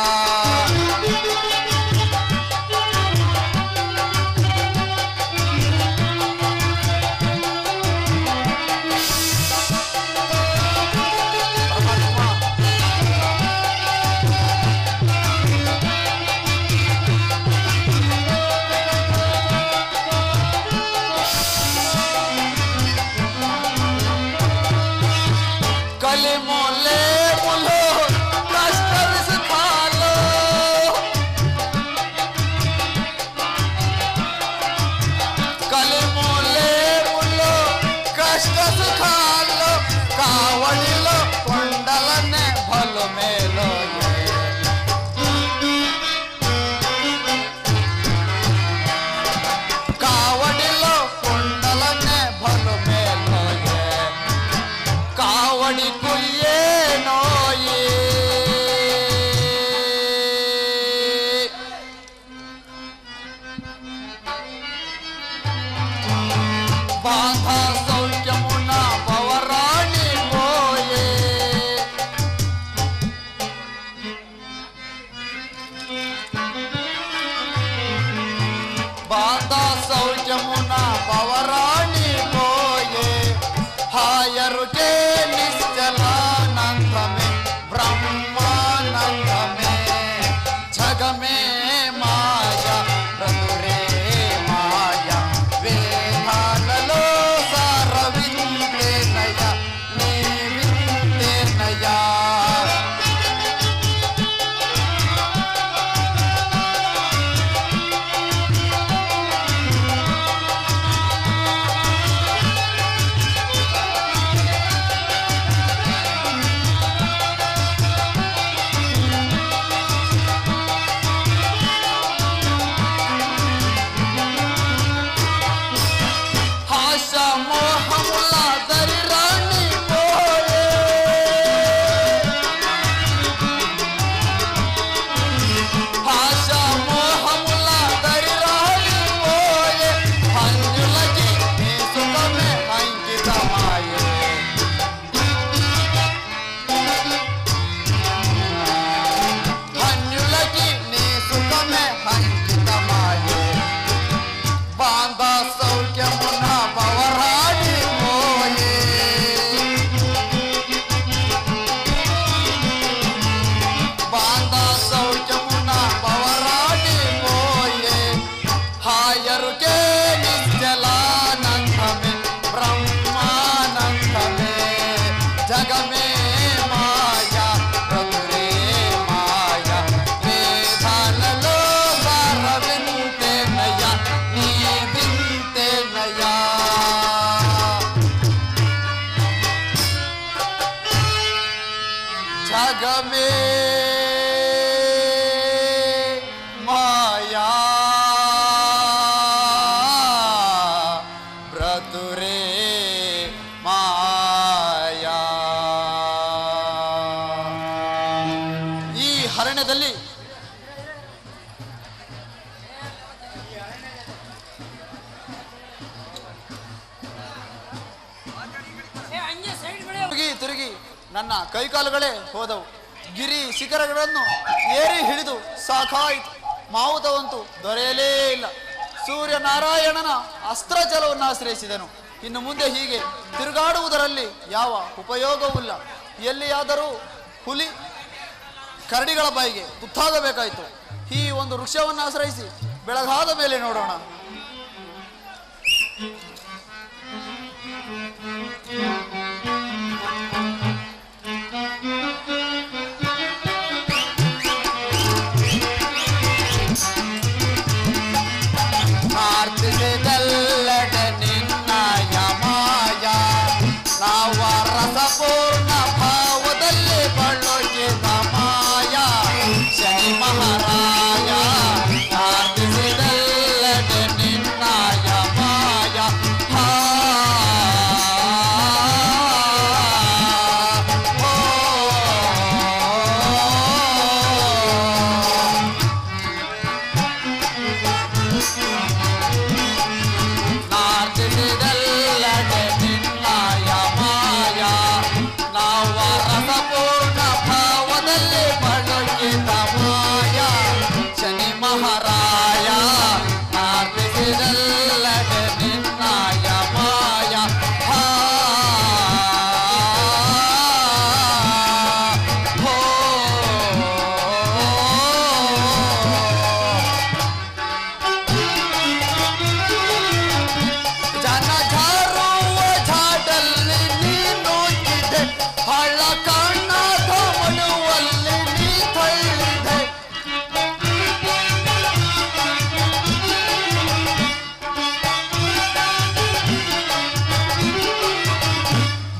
ಅರಣ್ಯದಲ್ಲಿ ತಿರುಗಿ ನನ್ನ ಕೈಕಾಲುಗಳೇ ಹೋದವು. ಗಿರಿ ಶಿಖರಗಳನ್ನು ಏರಿ ಹಿಡಿದು ಸಾಕಾಯಿತು. ಮಾವುತವಂತೂ ದೊರೆಯಲೇ ಇಲ್ಲ. ಸೂರ್ಯನಾರಾಯಣನ ಅಸ್ತ್ರಜಲವನ್ನು ಆಶ್ರಯಿಸಿದನು. ಇನ್ನು ಮುಂದೆ ಹೀಗೆ ತಿರುಗಾಡುವುದರಲ್ಲಿ ಯಾವ ಉಪಯೋಗವಿಲ್ಲ. ಎಲ್ಲಿಯಾದರೂ ಹುಲಿ ಕರಡಿಗಳ ಬಾಯಿಗೆ ತುತ್ತಾಗಬೇಕಾಯಿತು. ಈ ಒಂದು ವೃಕ್ಷವನ್ನು ಆಶ್ರಯಿಸಿ ಬೆಳಗಾದ ಮೇಲೆ ನೋಡೋಣ. ರಸಪೂರ್ಣ ಭಾವದಲ್ಲಿ ಬಳ್ಳುಕಿದ ಮಾಯ ಶನಿ ಮಹಾರಾಯ ಪ್ರಾರ್ಥಿಸಿದಲ್ಲದೆ ನಿನ್ನಾಯ ಮಾಯ ಪ್ರಾರ್ಥಿಸಿದಲ್ಲದೆ ನಿನ್ನಾಯ ಮಾಯ ನಾವು ರಸಪೂರ್ಣ ಭಾವದಲ್ಲಿ ಬಳುಕಿದ ಮಾಯ ಶನಿ ಮಹಾರಾಯ ಪ್ರಾರ್ಥಿಸಿದಲ್ಲದೆ ನಿನ್ನಾಯ ಮಾಯ ಜನ ಜಾರುವ ಜಾಡಲ್ಲಿ ನೀನುಗಿದೆ ಹಳ್ಳ ಕಾಣದ ಮಡುವಲ್ಲಿ ನೀ ತಳ್ಳಿದೆ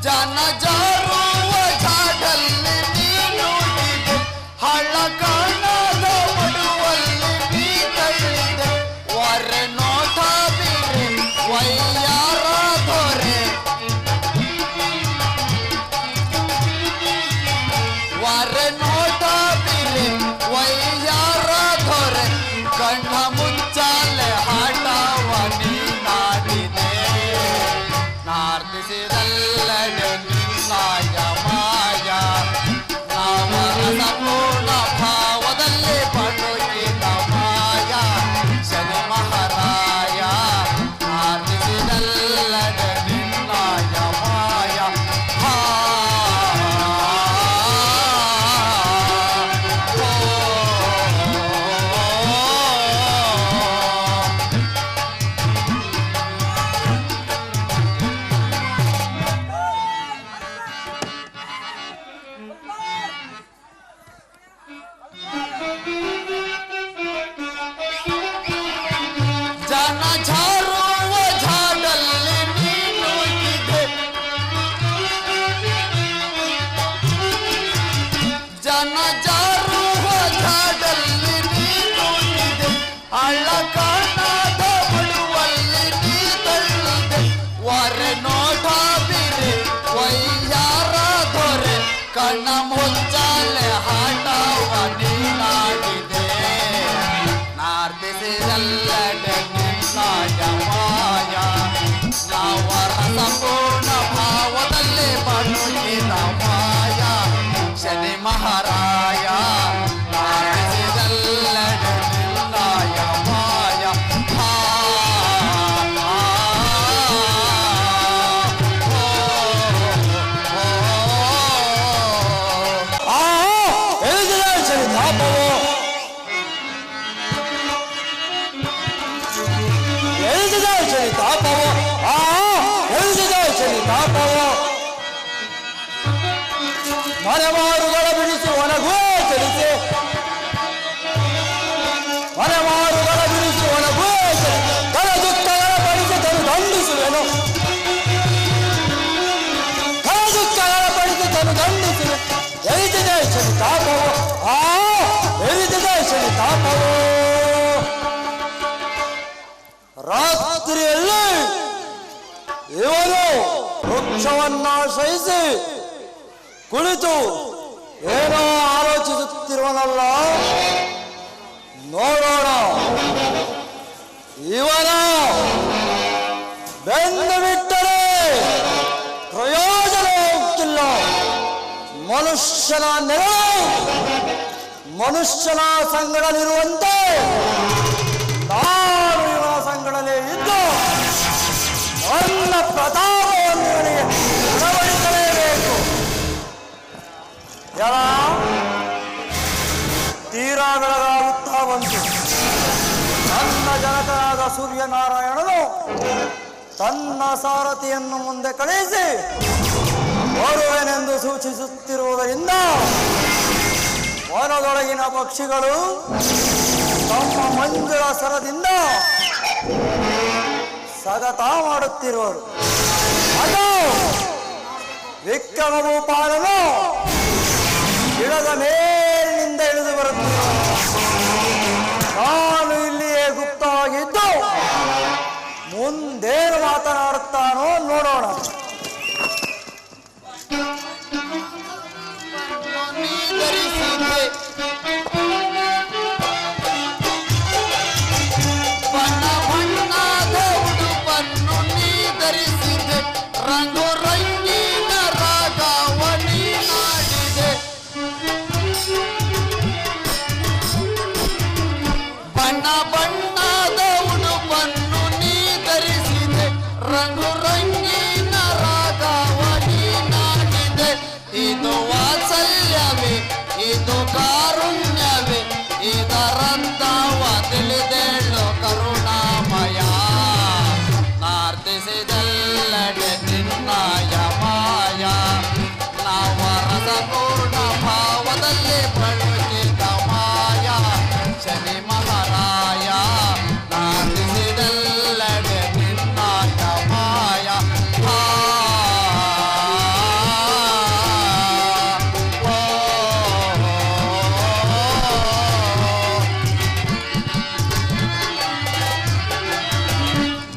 ಜನ ಜಾರುವ ಜಾಡಲ್ಲಿ ನೀನುಗಿದೆ ಹಳ್ಳ ಕಾಣದ ಮಡುವಲ್ಲಿ ನೀ ತಳ್ಳಿದೆ ವರೆ ನೋಟ ಬೀರೆ ವೈಯಾರ ದೊರೆ ವರೆ ನೋಟ ಬೀರೆ ವೈಯಾರ ದೊರೆ ಕಣ್ಣ ಮುಚ್ಚಾಲೆ ಆಟವ ನೀನಾಡಿದೆ ನಾರ್ದಿಸಿದಲ್ಲದೆ ನಿನ್ನಾಯ ಮಾಯ ನಾವ ರಸಪೂರ್ಣ ಭಾವದಲ್ಲಿ ಬಳುಕಿದ ಮಾಯ ಶನಿ ಮಹಾರಾಯ ಪ್ರಾರ್ಥಿಸಿದಲ್ಲದೆ ನಿನ್ನಾಯ ಮಾಯ ಜನ ಜಾರುವ ಜಾಡಲ್ಲಿ ನೀನು ಇದೆ ಜನ ಜಾರುವ ಜಾಡಲ್ಲಿ ನೀನು ಇದೆ ಹಳ್ಳ ಕಾಣದ ಬಳುವಲ್ಲಿ ನೀ ತಳ್ಳಿದೆ ವರೆ ನೋಟ ಬೀರೆ ವೈಯಾರ ದೊರೆ ಕಣ್ಣ ಮುಚ್ಚಾಲೆ ಆಟವ ನೀನಾಗಿದೆ ನಾರ್ದಿಸಿದಲ್ಲದೆ ನಿನ್ನಾಯ ಮಾಯ ನಾವು ರಸಪೂರ್ಣ ಭಾವದಲ್ಲಿ ಬಳುಕಿದ ಮಾಯ ಶನಿ ಮಹಾರಾಯ ನಾರ್ದಿಸಿದಲ್ಲದೆ ನಿನ್ನಾಯ ಮಾಯ ಮನೆಮಾರುಗಳ ಬಿಡಿಸಿ ಒಣಗೂ ಚಲಿಸಿ ಮನೆಮಾರುಗಳ ಬಿಡಿಸಿ ಒಣಗೂ ತನ ದುಃಖಗಳ ಪಡಿಸಿ ತನು ದಂಡಿಸುವೆನು ತನ ದುಃಖಗಳ ಪಡಿಸಿ ತನು ದಂಡಿಸುವೆ ಎರಿತಿದೆ ಶನಿ ತಾಪವು ಎರಿತಿದೆ ಶನಿ ತಾಪವು ರಾತ್ರಿಯಲ್ಲಿ ಇವರು ವೃಕ್ಷವನ್ನಾಶ್ರಯಿಸಿ ಕುಳಿತು ಏನೋ ಆಲೋಚನೆ ಆಲೋಚಿಸುತ್ತಿರುವನಲ್ಲ, ನೋಡೋಣ. ಇವನ ಬೆಂದು ಬಿಟ್ಟರೆ ಪ್ರಯೋಜನಕ್ಕಿಲ್ಲ. ಮನುಷ್ಯನ ನೆರಳು ಮನುಷ್ಯನ ಸಂಗಡಲಿರುವಂತೆ ನಾನು ಇವನ ಸಂಗಡಲೇ ಇದ್ದು ನನ್ನ ಪ್ರತಾಪವನ್ನು ಇವನಿಗೆ ಉಣಬಡಿಸಲೇಬೇಕು. ಯಾರ ತೀರಾ ಬೆಳಗಾಗುತ್ತಾ ಬಂತು. ನನ್ನ ಜನಕನಾದ ಸೂರ್ಯನಾರಾಯಣನು ತನ್ನ ಸಾರಥಿಯನ್ನು ಮುಂದೆ ಕಳುಹಿಸಿ ಬರುವೆನೆಂದು ಸೂಚಿಸುತ್ತಿರುವುದರಿಂದ ವನದೊಳಗಿನ ಪಕ್ಷಿಗಳು ತಮ್ಮ ಮಂಜುಳ ಸರದಿಂದ ಸಗತ ಮಾಡುತ್ತಿರುವರು. ಅದು ವಿಕ್ರಮ ಭೂಪಾಲನು ಗಿಡದ ಮೇಲಿನಿಂದ ಇಳಿದು ಬರುತ್ತಿರುವ ನಾನು ಇಲ್ಲಿಯೇ ಗುಪ್ತವಾಗಿದ್ದು ಮುಂದೇನು ಮಾತನಾಡುತ್ತಾನೋ ನೋಡೋಣ. ಬಣ್ಣ ಬಣ್ಣದ ಉಡುಪನ್ನು ನೀ ಧರಿಸಿದೆ, ರಂಗು ರಂಗಿನ ರಾಗವನಿ ನಾಡಿದೆ. ಬಣ್ಣ ಬಣ್ಣದ ಉಡುಪನ್ನು ನೀ ಧರಿಸಿದೆ, ರಂಗು ರಂಗಿನ ರಾಗವನಿ ನಾಡಿದೆ. ಇದು ವಾತ್ಸಲ್ಯವೇ, ಇದು ಕಾರುಣ್ಯವೇ, ಇದರಂತವ ತಿಳಿದೇಳು ಕರುಣಾಮಯ. ನಾರ್ತಿಸಿದೆಲ್ಲಡೆ ನಿನ್ನಯ ಮಾಯ, ನವರಸಪೂರ್ಣ ಭಾವದಲ್ಲಿ ಬಳುಕಿದ ಮಾಯ. ಶನಿ ಮಹಾರಾಯ ನಾರ್ತಿಸಿದೆಲ್ಲಡೆ ನಿನ್ನಯ ಮಾಯ.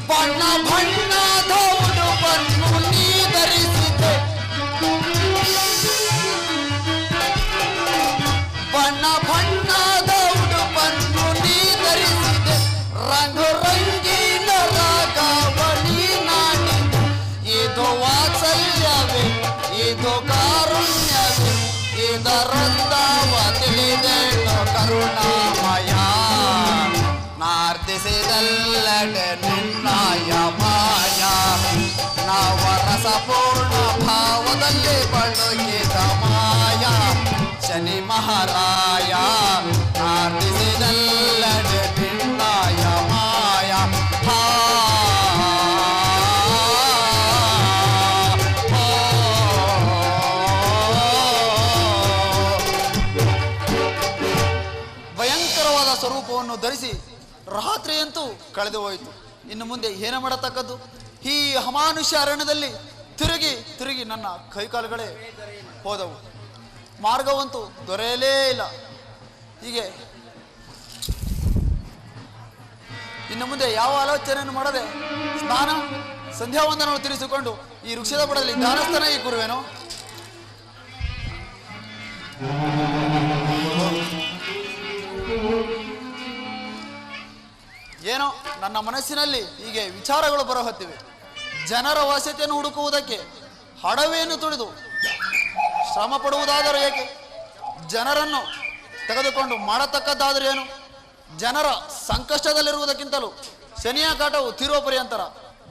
ಬಣ್ಣ ಬಣ್ಣದ ಉಡುಪನ್ನು ನೀ ಧರಿಸಿದೆ, ಬಣ್ಣ ಬಣ್ಣದ ಉಡುಪನ್ನು ನೀ ಧರಿಸಿದೆ, ರಂಗು ರಂಗಿನ ರಾಗವನಿ ನಾಡಿದೆ. ಇದು ವಾತ್ಸಲ್ಯವೇ, ಇದು ಕಾರುಣ್ಯವೇ, ಇದರೊಂದವ ತಿಳಿದೇಳು ಕರುಣಾಮಯ. ನಾರ್ತಿಸಿದೆಲ್ಲಡೆ ನಿನ್ನಯ ಮಾಯ, ನವರಸಪೂರ್ಣ ಭಾವದಲ್ಲಿ ಬಳುಕಿದ ಮಾಯ. ಶನಿ ಮಹಾರಾಯ ನಾರ್ತಿಸಿದೆಲ್ಲಡೆ ನಿನ್ನಯ ಮಾಯ. ಭಯಂಕರವಾದ ಸ್ವರೂಪವನ್ನು ಧರಿಸಿ ರಾತ್ರಿಯಂತೂ ಕಳೆದು ಹೋಯಿತು. ಇನ್ನು ಮುಂದೆ ಏನು ಮಾಡತಕ್ಕದ್ದು? ಈ ಅಮಾನುಷ್ಯ ಅರಣ್ಯದಲ್ಲಿ ತಿರುಗಿ ತಿರುಗಿ ನನ್ನ ಕೈಕಾಲುಗಳೇ ಹೋದವು. ಮಾರ್ಗವಂತೂ ದೊರೆಯಲೇ ಇಲ್ಲ. ಹೀಗೆ ಇನ್ನು ಮುಂದೆ ಯಾವ ಆಲೋಚನೆಯನ್ನು ಮಾಡದೆ ಸ್ನಾನ ಸಂಧ್ಯಾವಂದನವನ್ನು ತಿಳಿಸಿಕೊಂಡು ಈ ವೃಕ್ಷದ ಬುಡದಲ್ಲಿ ಧ್ಯಾನಸ್ಥಾನಾಗಿ ಕೂರುವೆನು. ಏನೋ ನನ್ನ ಮನಸ್ಸಿನಲ್ಲಿ ಹೀಗೆ ವಿಚಾರಗಳು ಬರಹತ್ತಿವೆ. ಜನರ ವಸತಿಯನ್ನು ಹುಡುಕುವುದಕ್ಕೆ ಹಡವೆಯನ್ನು ತುಳಿದು ಶ್ರಮ ಪಡುವುದಾದರೂ ಏಕೆ? ಜನರನ್ನು ತೆಗೆದುಕೊಂಡು ಮಾಡತಕ್ಕದ್ದಾದರೂ ಏನು? ಜನರ ಸಂಕಷ್ಟದಲ್ಲಿರುವುದಕ್ಕಿಂತಲೂ ಶನಿಯ ಕಾಟವು ತೀರುವ ಪರ್ಯಂತರ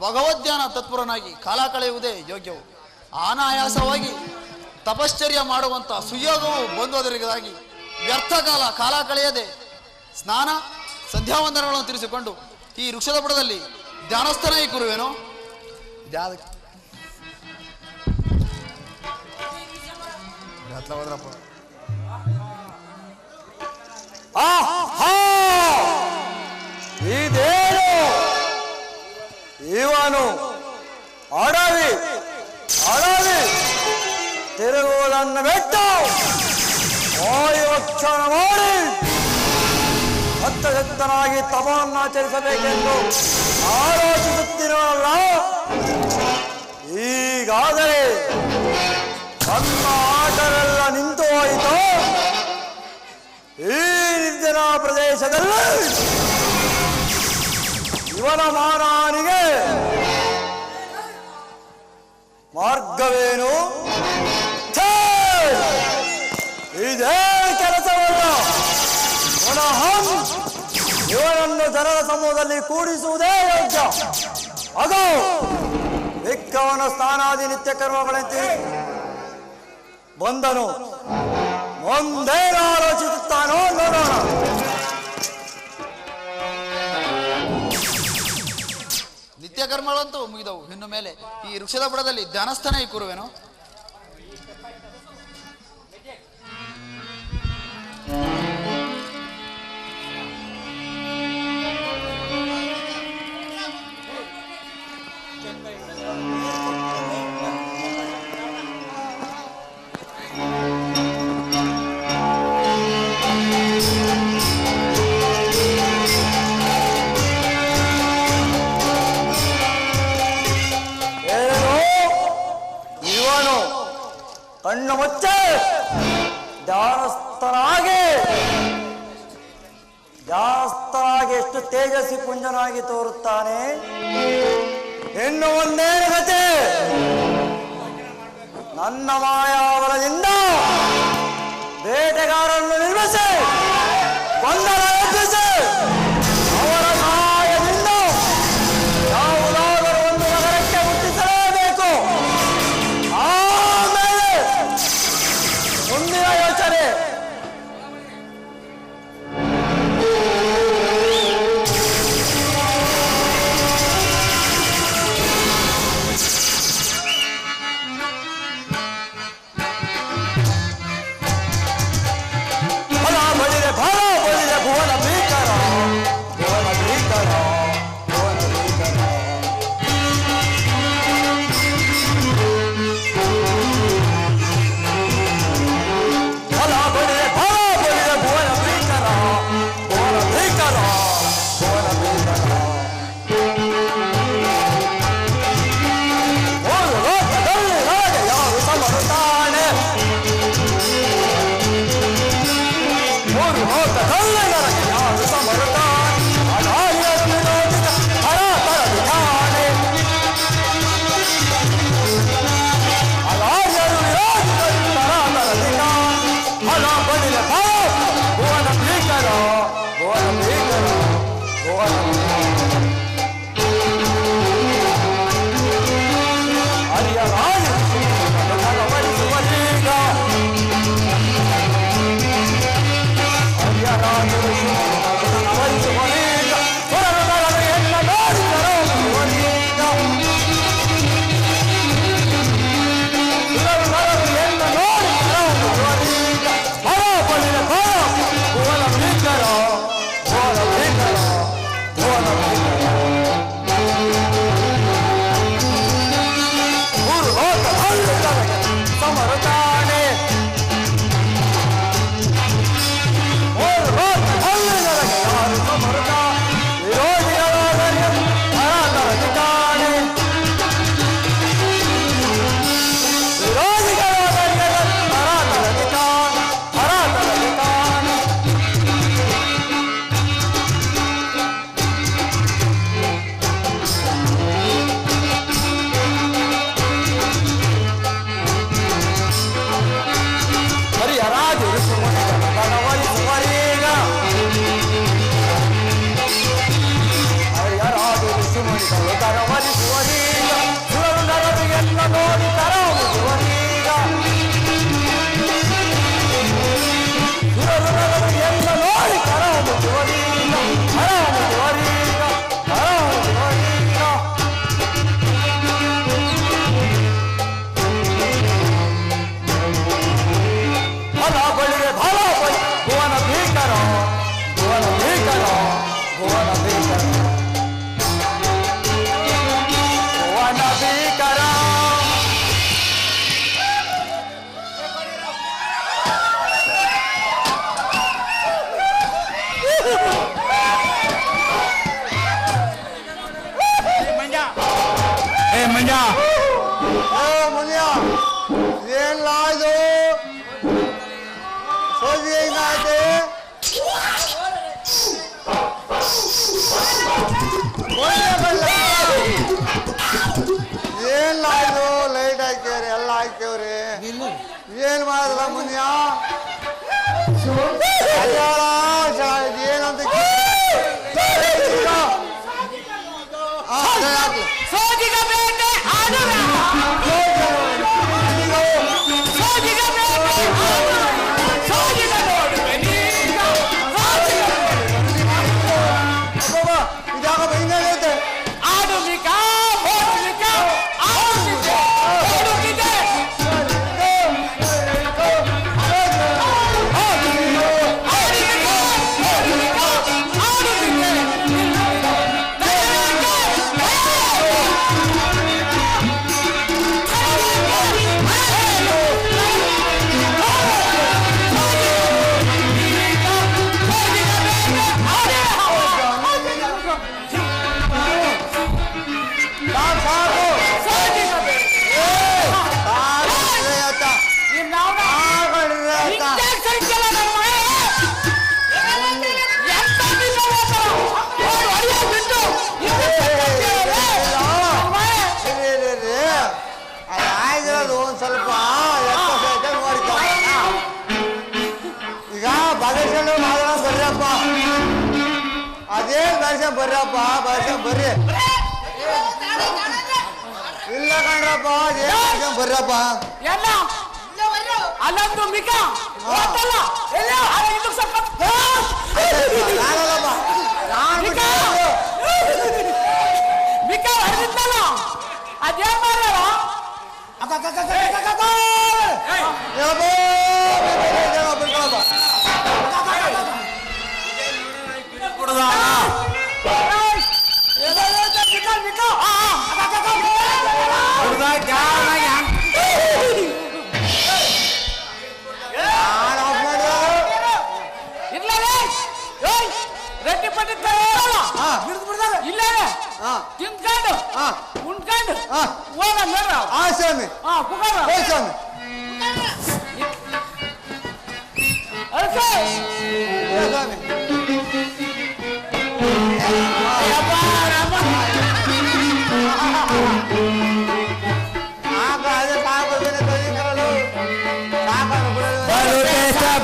ಭಗವದ್ಧ್ಯಾನ ತತ್ಪರನಾಗಿ ಕಾಲ ಕಳೆಯುವುದೇ ಯೋಗ್ಯವು. ಅನಾಯಾಸವಾಗಿ ತಪಶ್ಚರ್ಯ ಮಾಡುವಂಥ ಸುಯೋಗವು ಬಂದೋದರಿಗಾಗಿ ವ್ಯರ್ಥ ಕಾಲ ಕಳೆಯದೆ ಸ್ನಾನ ಸಂಧ್ಯಾವಂದನಗಳನ್ನು ತಿಳಿಸಿಕೊಂಡು ಈ ವೃಕ್ಷದ ಬುಡದಲ್ಲಿ ಧ್ಯಾನಸ್ಥನಾಗಿ ಕೂರುವೆನು. ಇದೇನು ಇವನು ಅಡವಿ ತಿರುಗುವುದನ್ನು ಬಿಟ್ಟು ವಾಯುವಕ್ಷಣ ಮಾಡಿ ಹತ್ತನಾಗಿ ತಪವನ್ನಾಚರಿಸಬೇಕೆಂದು ಆಲೋಚಿಸುತ್ತಿರೋಲ್ಲ. ಈಗಾಗಲೇ ನನ್ನ ಆಟವೆಲ್ಲ ನಿಂತು ಹೋಯಿತು. ಈ ನಿರ್ಜನ ಪ್ರದೇಶದಲ್ಲಿ ಇವನ ಮಾನನಿಗೆ ಮಾರ್ಗವೇನು? ಛೇ! ಇದೇ ಕೆಲಸವಲ್ಲ. ಪುನಃ ಇವನನ್ನು ಜನರ ಸಮೂಹದಲ್ಲಿ ಕೂಡಿಸುವುದೇ ಯೋಗ್ಯ. ಅದು ವಿಕ್ಕವನ ಸ್ನಾನಾದಿ ನಿತ್ಯ ಕರ್ಮಗಳಂತೆ ಬಂದನು. ಮುಂದೇನು ಆಲೋಚಿಸುತ್ತಾನೋ ನೋಡೋಣ. ನಿತ್ಯ ಕರ್ಮಗಳಂತೂ ಮುಗಿದವು. ಇನ್ನು ಮೇಲೆ ಈ ವೃಕ್ಷದ ಬುಡದಲ್ಲಿ ಧ್ಯಾನಸ್ಥಾನ ಕೂರುವೆನು. ಕಣ್ಣು ಮುಚ್ಚೆ ಧ್ಯಾನಸ್ಥನಾಗಿ ಎಷ್ಟು ತೇಜಸ್ವಿ ಪುಂಜನಾಗಿ ತೋರುತ್ತಾನೆ. ಇನ್ನು ಒಂದೇನು ಗತಿ? ನನ್ನ ಮಾಯಾವರದಿಂದ ಬೇಟೆಗಾರನ್ನು ನಿರ್ಮಿಸಿ ಗೊಂದಲ ಎಬ್ಬಿಸಿ ಅವರ ಸಹಾಯದಿಂದ ಯಾವುದಾದರೂ ಒಂದು ನಗರಕ್ಕೆ ಮುಟ್ಟಿಸಲೇಬೇಕು. ಆಮೇಲೆ ಮುಂದಿನ ಯೋಚನೆ. Hare ಅದೇನ್ ಭಾಷೆ ಬರ್ರಪ್ಪ ಭಾಷೆ ಬರ್ರಿ ಇಲ್ಲ ಕಣ್ರಪ್ಪ ಅದೇನ್ ಭಾಷೆ ಬರ್ರಪ್ಪ ಎಲ್ಲ ಅಲ್ಲೊಂದು ಮಿಕ ಓದಲ್ಲ ಎಲ್ಲ ಇದು ಸಖತ್ ನಾನಲ್ಲಪ್ಪ ಮಿಕ ಹೊರದಿದ್ದಲ್ಲ ಅದೇನ್ ಮಾಡ್ಯಾರ ರೆಡ್ಡಿ ಪಟ್ಟಿ ಇಲ್ಲ ತಿನ್ಕೊಂಡು ಉಣ್ಕೊಂಡು ಹೋಗ ನೋಡ್ರ ಸ್ವಾಮಿ ಸ್ವಾಮಿ ಸ್ವಾಮಿ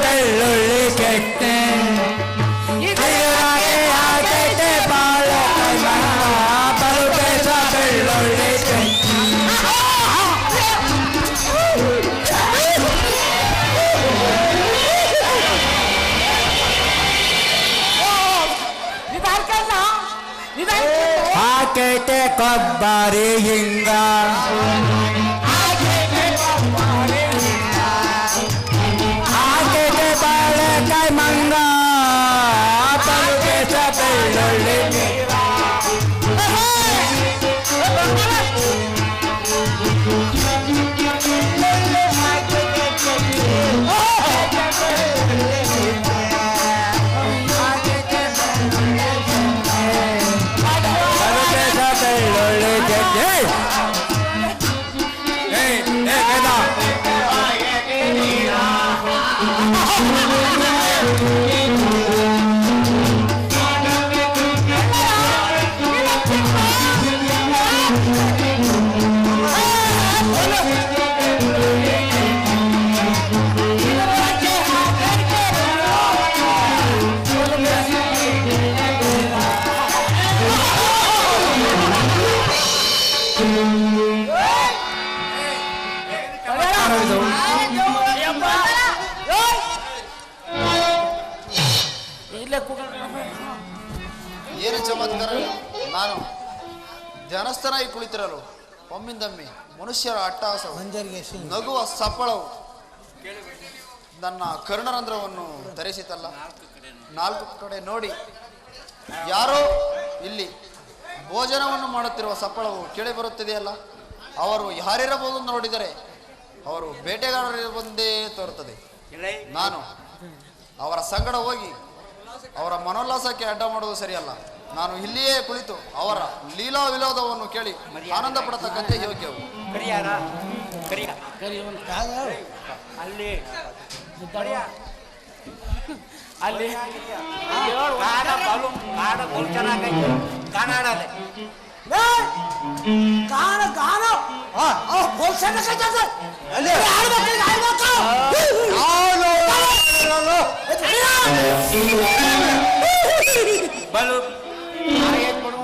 ಬೆಳ್ಳುಳ್ಳಿ ಕೆಟ್ಟೆ ಬಾಳ ಬೆಳ್ಳುಳ್ಳಿ ಹಾಕೈತೆ ಕೊಬ್ಬರಿ ಹಿಂಗ ಹಾಕೈತೆ ಬಾಳೆಕಾಯಿ ಮಂಗ ಬರುಗೇಶ ಬೆಳ್ಳುಳ್ಳಿ ಏನು ಚಮತ್ಕಾರ. ನಾನು ಧ್ಯಾನಸ್ಥನಾಗಿ ಕುಳಿತಿರಲು ಒಮ್ಮಿಂದೊಮ್ಮೆ ಮನುಷ್ಯರ ಅಟ್ಟಹಾಸವು ನಗುವ ಸಪ್ಪಳವು ನನ್ನ ಕರ್ಣರಂಧ್ರವನ್ನು ಧರಿಸಿತಲ್ಲ. ನಾಲ್ಕು ಕಡೆ ನೋಡಿ ಯಾರೋ ಇಲ್ಲಿ ಭೋಜನವನ್ನು ಮಾಡುತ್ತಿರುವ ಸಪ್ಪಳವು ಕೇಳಿ ಬರುತ್ತಿದೆಯಲ್ಲ. ಅವರು ಯಾರಿರಬಹುದು ನೋಡಿದರೆ ಅವರು ಬೇಟೆಗಾರರಿರಬಹುದೇ ತೋರುತ್ತದೆ. ನಾನು ಅವರ ಸಂಗಡ ಹೋಗಿ ಅವರ ಮನೋಲ್ಲಾಸಕ್ಕೆ ಅಡ್ಡ ಮಾಡುವುದು ಸರಿಯಲ್ಲ. ನಾನು ಇಲ್ಲಿಯೇ ಕುಳಿತು ಅವರ ಲೀಲಾ ವಿಲೋದವನ್ನು ಕೇಳಿ ಆನಂದ ಪಡತಕ್ಕಂತೆ ಯೋಗ್ಯವು. ಅಲ್ಲಿ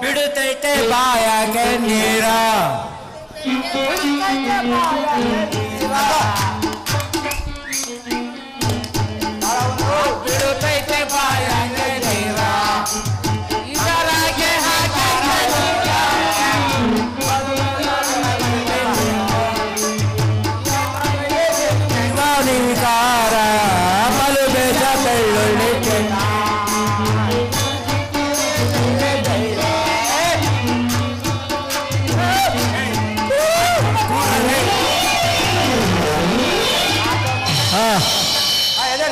ಬಿಡುತ್ತೈತೆ ಬಾಯಾಗೆ ನೀರ ಬಿಡುತ್ತೈತೆ ಬಾಯಾಗೆ ನೀರ ಇದರಾಗೆ ಹಾಕಾರ ಬಲು ಬೇಜ ಬೆಳ್ಳುಳ್ಳಿ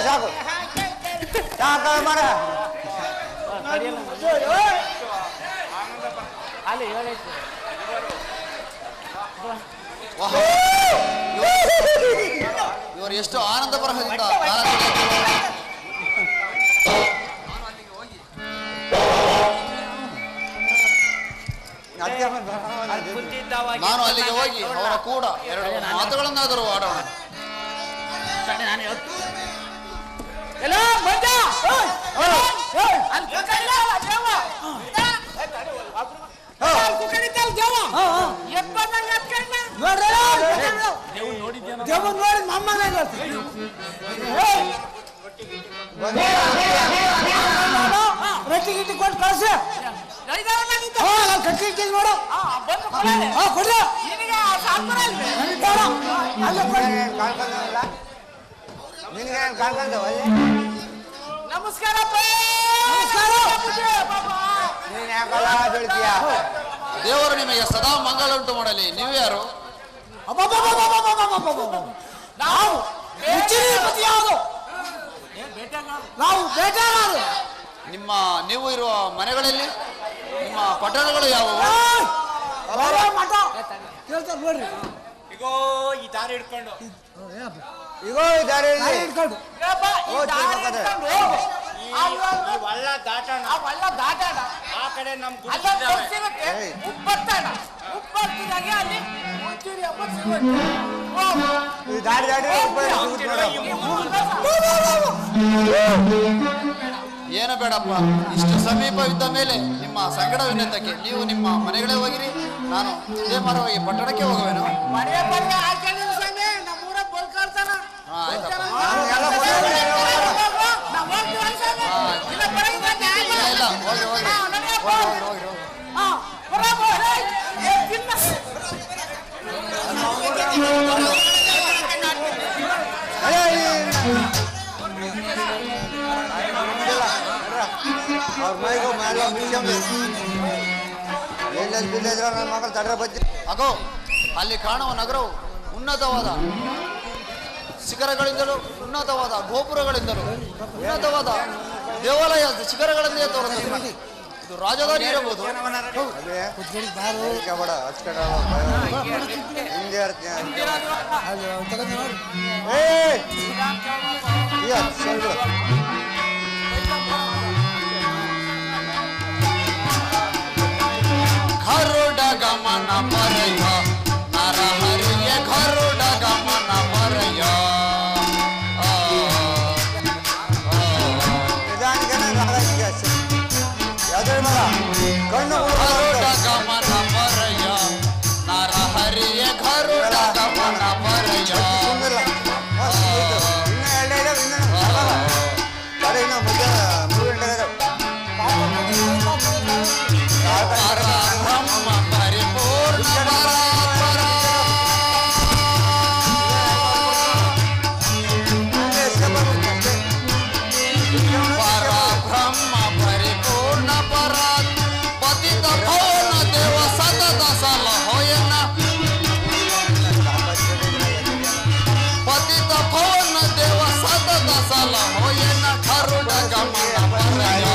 ಸಾಕು ಸಾಕು ಮಾಡ ಅಲ್ಲಿ ಹೇಳೈತಿ ಇವರು ಎಷ್ಟು ಆನಂದ ಬರಹದಿಂದ ನಾನು ಅಲ್ಲಿಗೆ ಹೋಗಿ ಅವರ ಕೂಡ ಎರಡು ಮಾತುಗಳನ್ನಾದರೂ ಆಡೋಣ. ಎಲ್ಲ ದೇವ್ರು ನೋಡಿ ಮೊಮ್ಮಗ ರೊಟ್ಟಿ ಗಿಟ್ಟಿ ಕೊಟ್ಟು ಕಳ್ಸಿ ಕಟ್ಟಿ ಇಟ್ಟಿದ್ ನೋಡು ಕೊಡ್ಲ ನಮಸ್ಕಾರ ದೇವರು ನಿಮಗೆ ಸದಾ ಮಂಗಳ ಉಂಟು ಮಾಡಲಿ. ನೀವು ಯಾರು? ನಾವು ಬೇಟೆಗಾರರು. ನೀವು ಇರುವ ಮನೆಗಳಲ್ಲಿ ನಿಮ್ಮ ಪಟ್ಟಣಗಳು ಯಾವುವು? ಕೇಳ್ತಾರೆ ನೋಡ್ರಿ. ಇಗೋ ಈ ದಾರಿ ಹಿಡ್ಕೊಂಡು ಇಗೋ ಈ ದಾರಿ ಈ ಹಿಡ್ಕೊಂಡು ವಳ್ಳ ದಾಟಣ ಆ ಕಡೆ ನಮ್ ಉಪ್ಪತ್ತಾಣ ಉಪ್ಪತ್ತಿದಾಗೆ ಅಲ್ಲಿ ಮುಂಚೂರಿ ಹಬ್ಬ ಈ ದಾರಿ ಏನು ಬೇಡಪ್ಪ, ಇಷ್ಟು ಸಮೀಪವಿದ್ದ ಮೇಲೆ ನಿಮ್ಮ ಸಂಗಡವಿನಂತಕ್ಕೆ ನೀವು ನಿಮ್ಮ ಮನೆಗಳೇ ಹೋಗಿರಿ. ನಾನು ಇದೇ ಮರವಾಗಿ ಪಟ್ಟಣಕ್ಕೆ ಹೋಗುವೆನು. ಮನೆ ಬಂದೆ ಹಾಕೊಂಡಿಲ್ಲ ಸ್ವಾಮಿ, ನಮ್ಮೂರ ಬಲ್ಕಾಡ್ತಾನ. ಇಲ್ಲ, ಹೋಗಿ ಹೋಗಿ ಹೋಗಿ ಹೋಗಿ ಹೋಗಿ. ಅವ್ರ ಮೈಗೂ ಮೇಲೆ ಬಿದ್ದಿದ್ರ ನನ್ನ ಮಗಳು ತಡ್ರ ಬಜ್ಜಿ ಅಗೋ, ಅಲ್ಲಿ ಕಾಣುವ ನಗರವು ಉನ್ನತವಾದ ಶಿಖರಗಳಿಂದಲೂ ಉನ್ನತವಾದ ಗೋಪುರಗಳಿಂದಲೂ ಉನ್ನತವಾದ ದೇವಾಲಯ ಶಿಖರಗಳನ್ನೇ ತೋರುತ್ತದೆ. ಇದು ರಾಜಧಾನಿ ಇರಬಹುದು. ಗರುಡ ಗಮನ ಪರಯ ನರಹರಿಯ ಗರುಡ ಗಮನ ಪರಯ ಕಣ್ಣು ಗರುಡ ಗಮನ ಪರಯ ನರಹರಿಯ ಗರುಡ ಗಮನ ಪರಯ ಬ್ರಹ್ಮ ಪರಿಪೂರ್ಣ ಪರಾತ್ಪರ ಪರಬ್ರಹ್ಮ ಪರಿಪೂರ್ಣ ಪರಾತ್ ಪತಿತ ಭವನ ದೇವ ಸತತ ಸಲಹೋಯನ ಪತಿತ ಭವನ ದೇವ ಸತತ ಸಲಹೋಯನ ಗರುಡ ಗಮನ ಪರಯ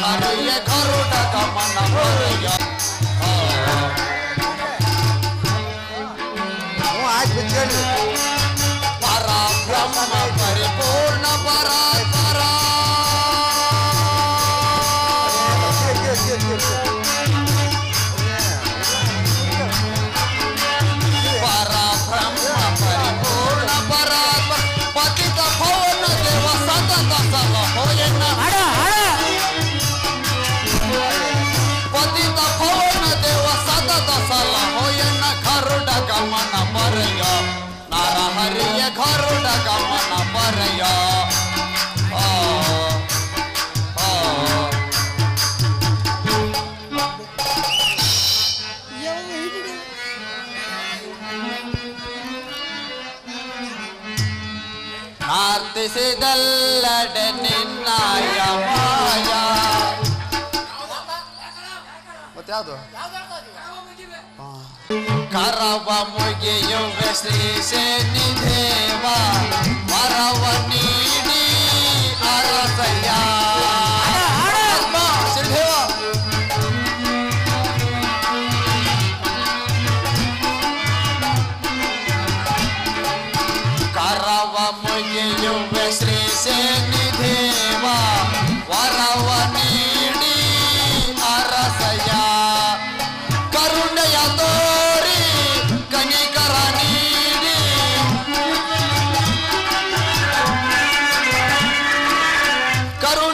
ಹರಿಯ ಗರುಡ ಗಮನ ಪರಯ ಆಯ್ತು ಬಿಚ್ಕೊಂಡು ಪರಬ್ರಹ್ಮ ಪರಿಪೂರ್ಣ ಪರಾತ್ಪರ ಪರಬ್ರಹ್ಮ ಪರಿಪೂರ್ಣ ಪರಾತ್ಪರ ಪತಿತ ಭವನ ದೇವ ಸತತ ಸಲಹೋಯನ ಪತಿತ ಭವನ ದೇವ ಸತತ ಸಲಹೋಯನ ಗರುಡ ಗಮನ ಪರಯ ನರಹರಿಯ ಗರುಡ ಗಮನ ಪರಯ ಪ್ರಾರ್ಥಿಸಿದಲ್ಲಡೆ ನಿನ್ನಾಯ ಮಾಯ. ಮತ್ಯಾವುದು? ಕರವ ಮುಗಿಯುವೆ ಶ್ರೀ ಶನಿದೇವ ವರವ ನೀಡಿ ಅರಸಯ್ಯ. ಶ್ರೀದೇವ ಕರವ ಮುಗಿಯುವೆ ಶ್ರೀ ಶನಿದೇವ ವರವ ನೀಡಿ ಅರಸಯ್ಯ. ಕರುಣೆಯ ತೋರಿ ಕನಿಕರ ನೀಡಿ ಕರುಣ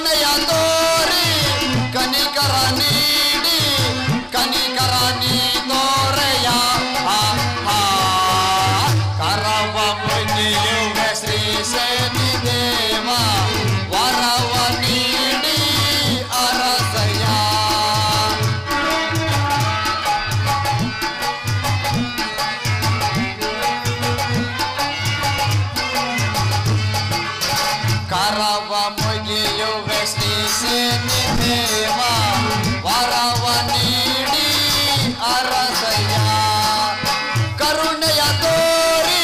ಸೇನಿದೇವ ವರವ ನೀಡಿ ಅರಸಯ್ಯ ಕರುಣೆಯ ತೋರಿ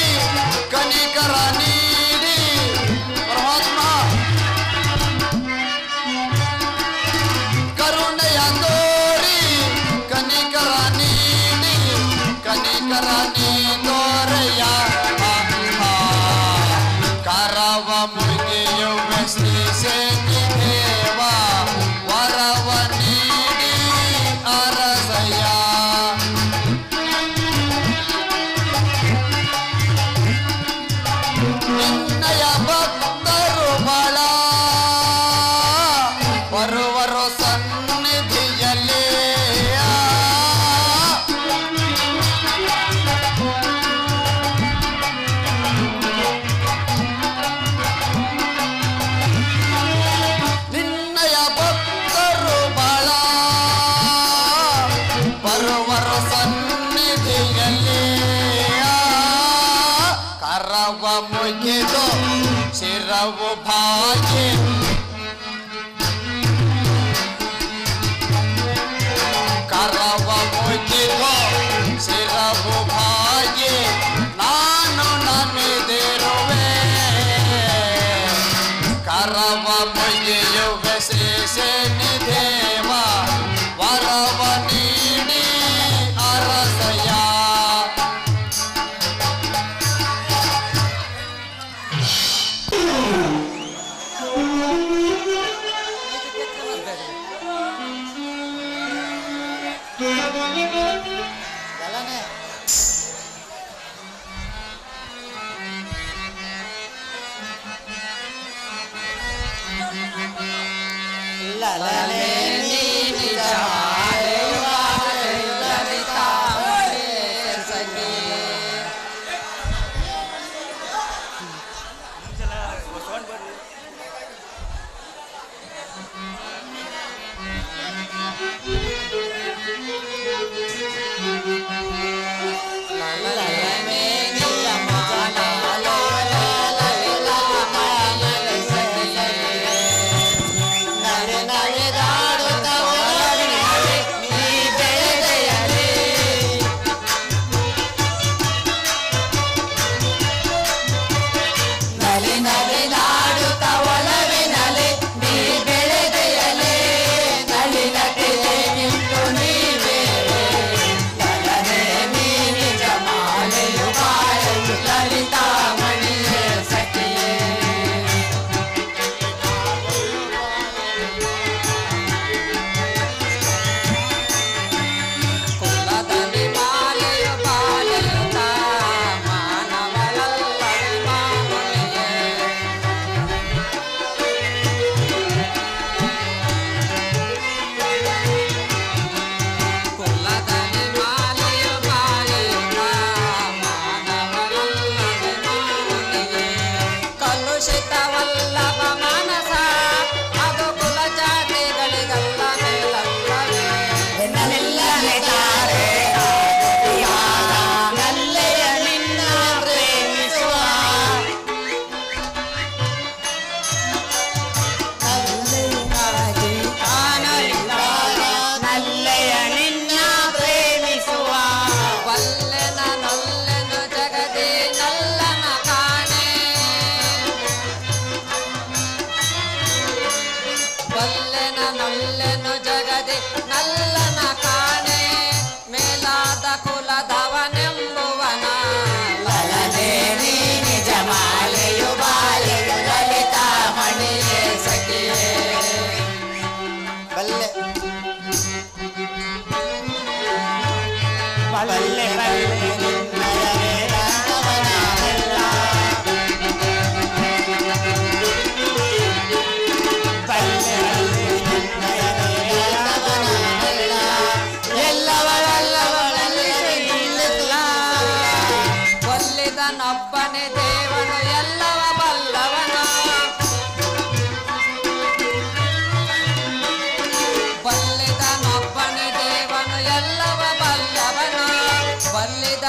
ಕನಿಕರ ನೀಡಿ ಪರಮಾತ್ಮ ಕರುಣೆಯ ತೋರಿ ಕನಿಕರ ನೀಡಿ ಕನಿಕರ ನೀಡೋರಯ್ಯ ಕರವ ಮುಗಿಯುವ ಶ್ರೀ ಸೇನಿದೇವ ವರವ ನೀಡಿ ಅರಸಯ್ಯ ನಿನ್ನಯ ಭಕ್ತರು ಬಳ ಬರುವರು ಸನ್ನಿಧಿಯಲ್ಲಿ ನಿನ್ನಯ ಭಕ್ತರು ಬಳ ಬರುವರು ಸನ್ನಿಧಿಯಲ್ಲಿ ಕರವ ಮುಗಿದು ಶಿರವು ಭಾಗಿ ಕರವ ಮುಗಿದು ಶಿರವು ಭಾಗಿ ನಾನು ನಮಿದಿರುವೆ ಕರವ ಮುಗಿಯುವ ಶ್ರೀ ಸೇನಿದೇವ ವರವ ನೀಡಿ ಅರಸಯ್ಯ ಒಬ್ಬನೇ ದೇವನು ಎಲ್ಲವ ಬಲ್ಲವನ ಬಲ್ಲಿದನೊಬ್ಬನೇ ದೇವನು ಎಲ್ಲವ ಬಲ್ಲವನ ಬಲ್ಲಿದ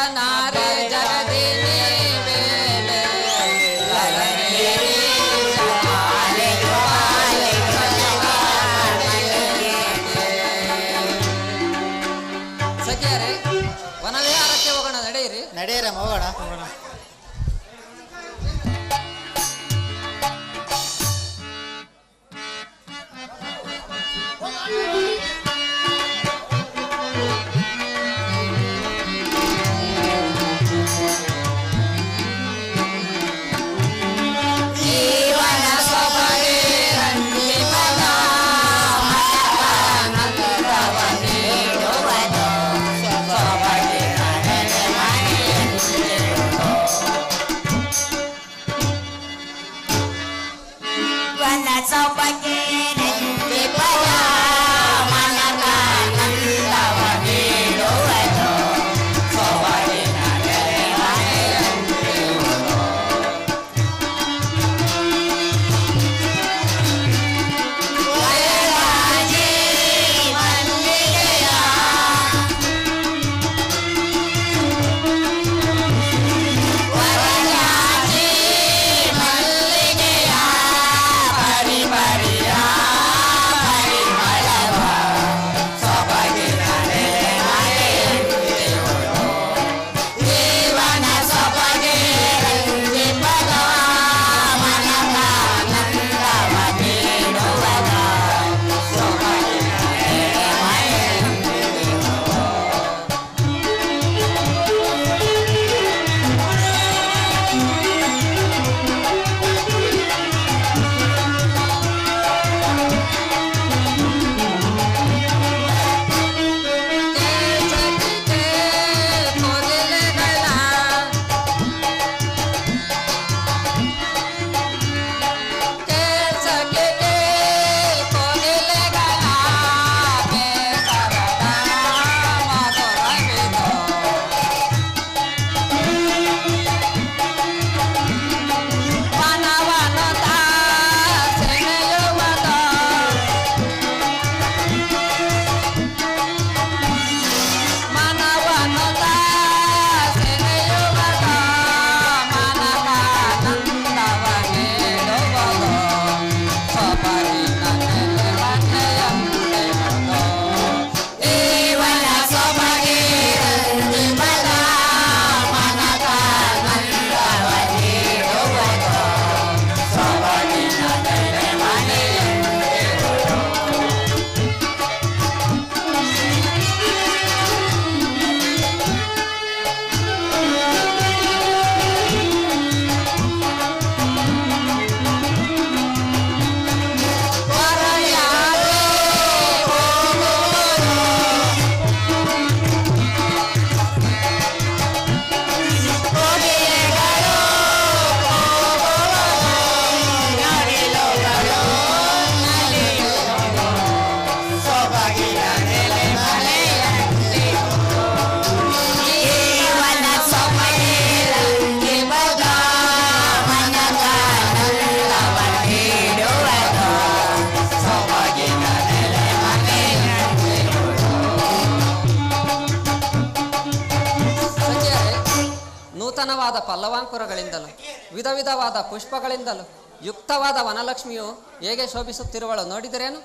ನೂತನವಾದ ಪಲ್ಲವಾಂಕುರಗಳಿಂದಲೂ ವಿಧ ವಿಧವಾದ ಪುಷ್ಪಗಳಿಂದಲೂ ಯುಕ್ತವಾದ ವನಲಕ್ಷ್ಮಿಯು ಹೇಗೆ ಶೋಭಿಸುತ್ತಿರುವಳು ನೋಡಿದರೇನು?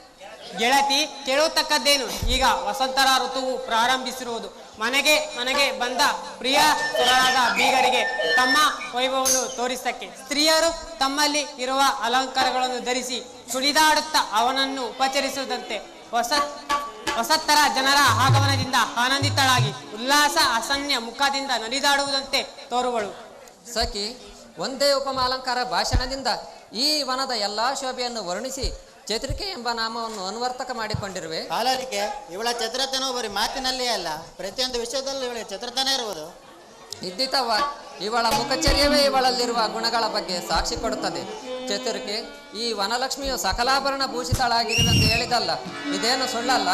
ಗೆಳತಿ, ಕೇಳುತ್ತಕ್ಕದ್ದೇನು? ಈಗ ವಸಂತರ ಋತುವು ಪ್ರಾರಂಭಿಸಿರುವುದು. ಮನೆಗೆ ಬಂದ ಪ್ರಿಯ ಸುರರಾದ ಬೀಗರಿಗೆ ತಮ್ಮ ವೈಭವವನ್ನು ತೋರಿಸಕ್ಕೆ ಸ್ತ್ರೀಯರು ತಮ್ಮಲ್ಲಿ ಇರುವ ಅಲಂಕಾರಗಳನ್ನು ಧರಿಸಿ ಕುಣಿದಾಡುತ್ತಾ ಅವನನ್ನು ಉಪಚರಿಸುವುದಂತೆ ವಸತ್ತರ ಜನರ ಆಗಮನದಿಂದ ಆನಂದಿತಳಾಗಿ ಉಲ್ಲಾಸ ಅಸನ್ಯ ಮುಖದಿಂದ ನಲಿದಾಡುವುದಂತೆ ತೋರುವಳು. ಸಖಿ, ಒಂದೇ ಉಪಮಾಲಂಕಾರ ಭಾಷಣದಿಂದ ಈ ವನದ ಎಲ್ಲಾ ಶೋಭೆಯನ್ನು ವರ್ಣಿಸಿ ಚತುರಿಕೆ ಎಂಬ ನಾಮವನ್ನು ಅನ್ವರ್ತಕ ಮಾಡಿಕೊಂಡಿರುವೆ. ಹಾಲರಿಕೆ, ಇವಳ ಚತುರತನೂ ಬರೀ ಮಾತಿನಲ್ಲೇ ಅಲ್ಲ, ಪ್ರತಿಯೊಂದು ವಿಷಯದಲ್ಲೂ ಇವಳ ಚತುರತನೇ ಇರುವುದು. ಇದ್ದಿತವ್ವ, ಇವಳ ಮುಖಚರ್ಯವೇ ಇವಳಲ್ಲಿರುವ ಗುಣಗಳ ಬಗ್ಗೆ ಸಾಕ್ಷಿ ಕೊಡುತ್ತದೆ. ಚತುರಿಕೆ, ಈ ವನಲಕ್ಷ್ಮಿಯು ಸಕಲಾಭರಣ ಭೂಷಿತಳಾಗಿರುವಂತೆ ಹೇಳಿದಲ್ಲ, ಇದೇನು ಸುಳ್ಳಲ್ಲ?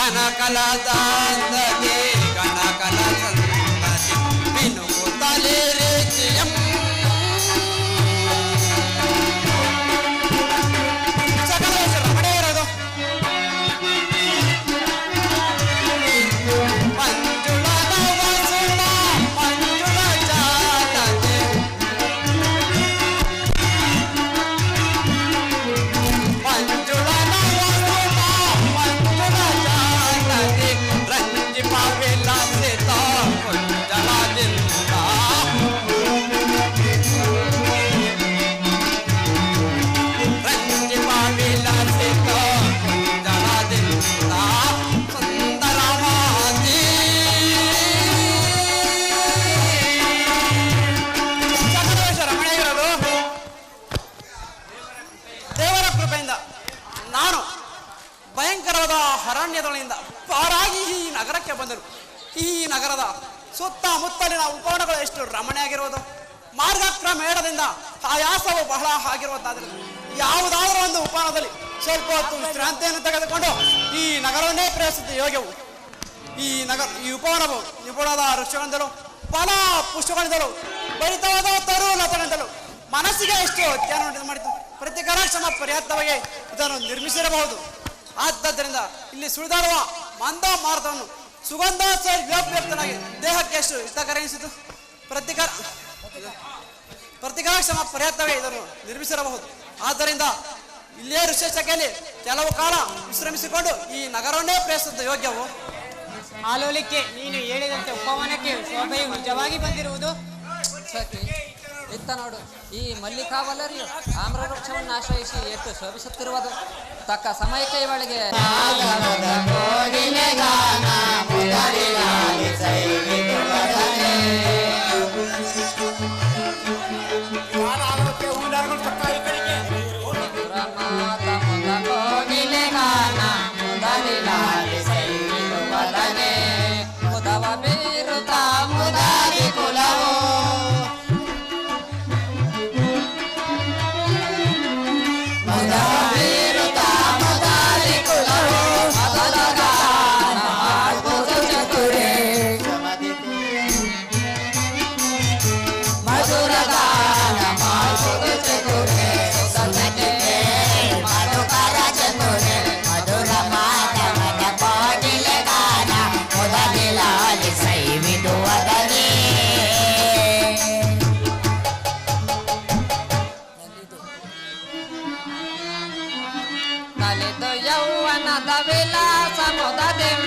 ಗಣಕಲದಾಂದಗೆ ಗಣಕಲ ಸಂದತಿ ಬಿನುಕುತ್ತಲೇ ರೇಚಿಯಂ ಸಕಲೇಶ್ವರ ಮನೆ ಇರೋದು ಮಂಜುಳ ನವಸುಳ ಮಂಜುಳ ಜಾತತೆ ಮಂಜುಳ ನವಸುಳ ಮಂಜುಳ ಜಾತತೆ ರಂಜಿಪ ವಿಲಾಸಿತ ಕುಂಜಲದಿಂದ ರಂಜಿಪ ವಿಲಾಸಿತ ಕುಂಜಲದಿಂದ ಸುಂದರವಾದಿ ಸಕಲೇಶ್ವರ ಮನೆ ಇರೋದು ದೇವರ ಕೃಪೆಯಿಂದ ನಾನು ಭಯಂಕರವಾದ ಅರಣ್ಯದೊಳಗಿಂದ ಪಾರಾಗಿ ಈ ನಗರಕ್ಕೆ ಬಂದರು. ಈ ನಗರದ ಸುತ್ತಮುತ್ತಲಿನ ಉಪವನಗಳು ಎಷ್ಟು ರಮಣೆಯಾಗಿರುವುದು, ಮಾರ್ಗಕ್ರಮೇಣದಿಂದ ಆಯಾಸವು ಬಹಳ ಆಗಿರುವುದಾದ್ರಿಂದ ಯಾವುದಾದರೂ ಒಂದು ಉಪವನದಲ್ಲಿ ಸ್ವಲ್ಪ ಹೊತ್ತು ವಿಶ್ರಾಂತಿಯನ್ನು ತೆಗೆದುಕೊಂಡು ಈ ನಗರವನ್ನೇ ಪ್ರವೇಶಿಸಿದ ಯೋಗ್ಯವು. ಈ ಉಪವನವು ನಿಪುಣದ ವೃಕ್ಷಗಳಿಂದಲೂ ಫಲ ಪುಷ್ಪಗಳಿಂದಲೂ ಭರಿತವಾದ ತರು ಲತಗಳಿಂದಲೂ ಮನಸ್ಸಿಗೆ ಎಷ್ಟು ಅತ್ಯಾನ ಮಾಡಿತು. ಪ್ರತಿ ಕಾರ್ಯಕ್ರಮ ಪರ್ಯಾಪ್ತವಾಗಿ ಇದನ್ನು ನಿರ್ಮಿಸಿರಬಹುದು. ಆದ್ದರಿಂದ ಇಲ್ಲಿ ಸುಳಿದಾಡುವ ಮಂದ ಮಾರುತವನ್ನು ಸುಗಂಧ ವ್ಯಾಪ್ತನಾಗಿ ದೇಹಕ್ಕೆ ಎಷ್ಟು ಹಿತಕರ ಎನಿಸಿತು. ಪ್ರತಿ ಕಾರ್ಯಕ್ರಮ ಪರ್ಯಾಪ್ತವಾಗಿ ಇದನ್ನು ನಿರ್ಮಿಸಿರಬಹುದು. ಆದ್ದರಿಂದ ಇಲ್ಲಿಯೇ ಋಷಿಶಾಖೆಯಲ್ಲಿ ಕೆಲವು ಕಾಲ ವಿಶ್ರಮಿಸಿಕೊಂಡು ಈ ನಗರವನ್ನೇ ಪ್ರವೇಶಿಸಿದ ಯೋಗ್ಯವು. ಆಲೋಲಿಕೆ ನೀನು ಹೇಳಿದಂತೆ ಉಪವನಕ್ಕೆ ಶೋಭೆಯು ನಿಜವಾಗಿ ಬಂದಿರುವುದು. ಸಖಿ, ಇತ್ತ ನೋಡು, ಈ ಮಲ್ಲಿಕಾವಲ್ಲರಿಯು ಆಮ್ರ ವೃಕ್ಷವನ್ನು ಆಶ್ರಯಿಸಿ ಎಷ್ಟು ಶೋಭಿಸುತ್ತಿರುವುದು. ತಕ್ಕ ಸಮಯಕ್ಕೆ ಇವಳಿಗೆ ಮುದವ ಬೀರುತ್ತ ಮುದಾರಿ ಕುಲವೋ ಕಲಿದು ಯೌವನದ ವಿಲಾಸ ಮುದದೆಂ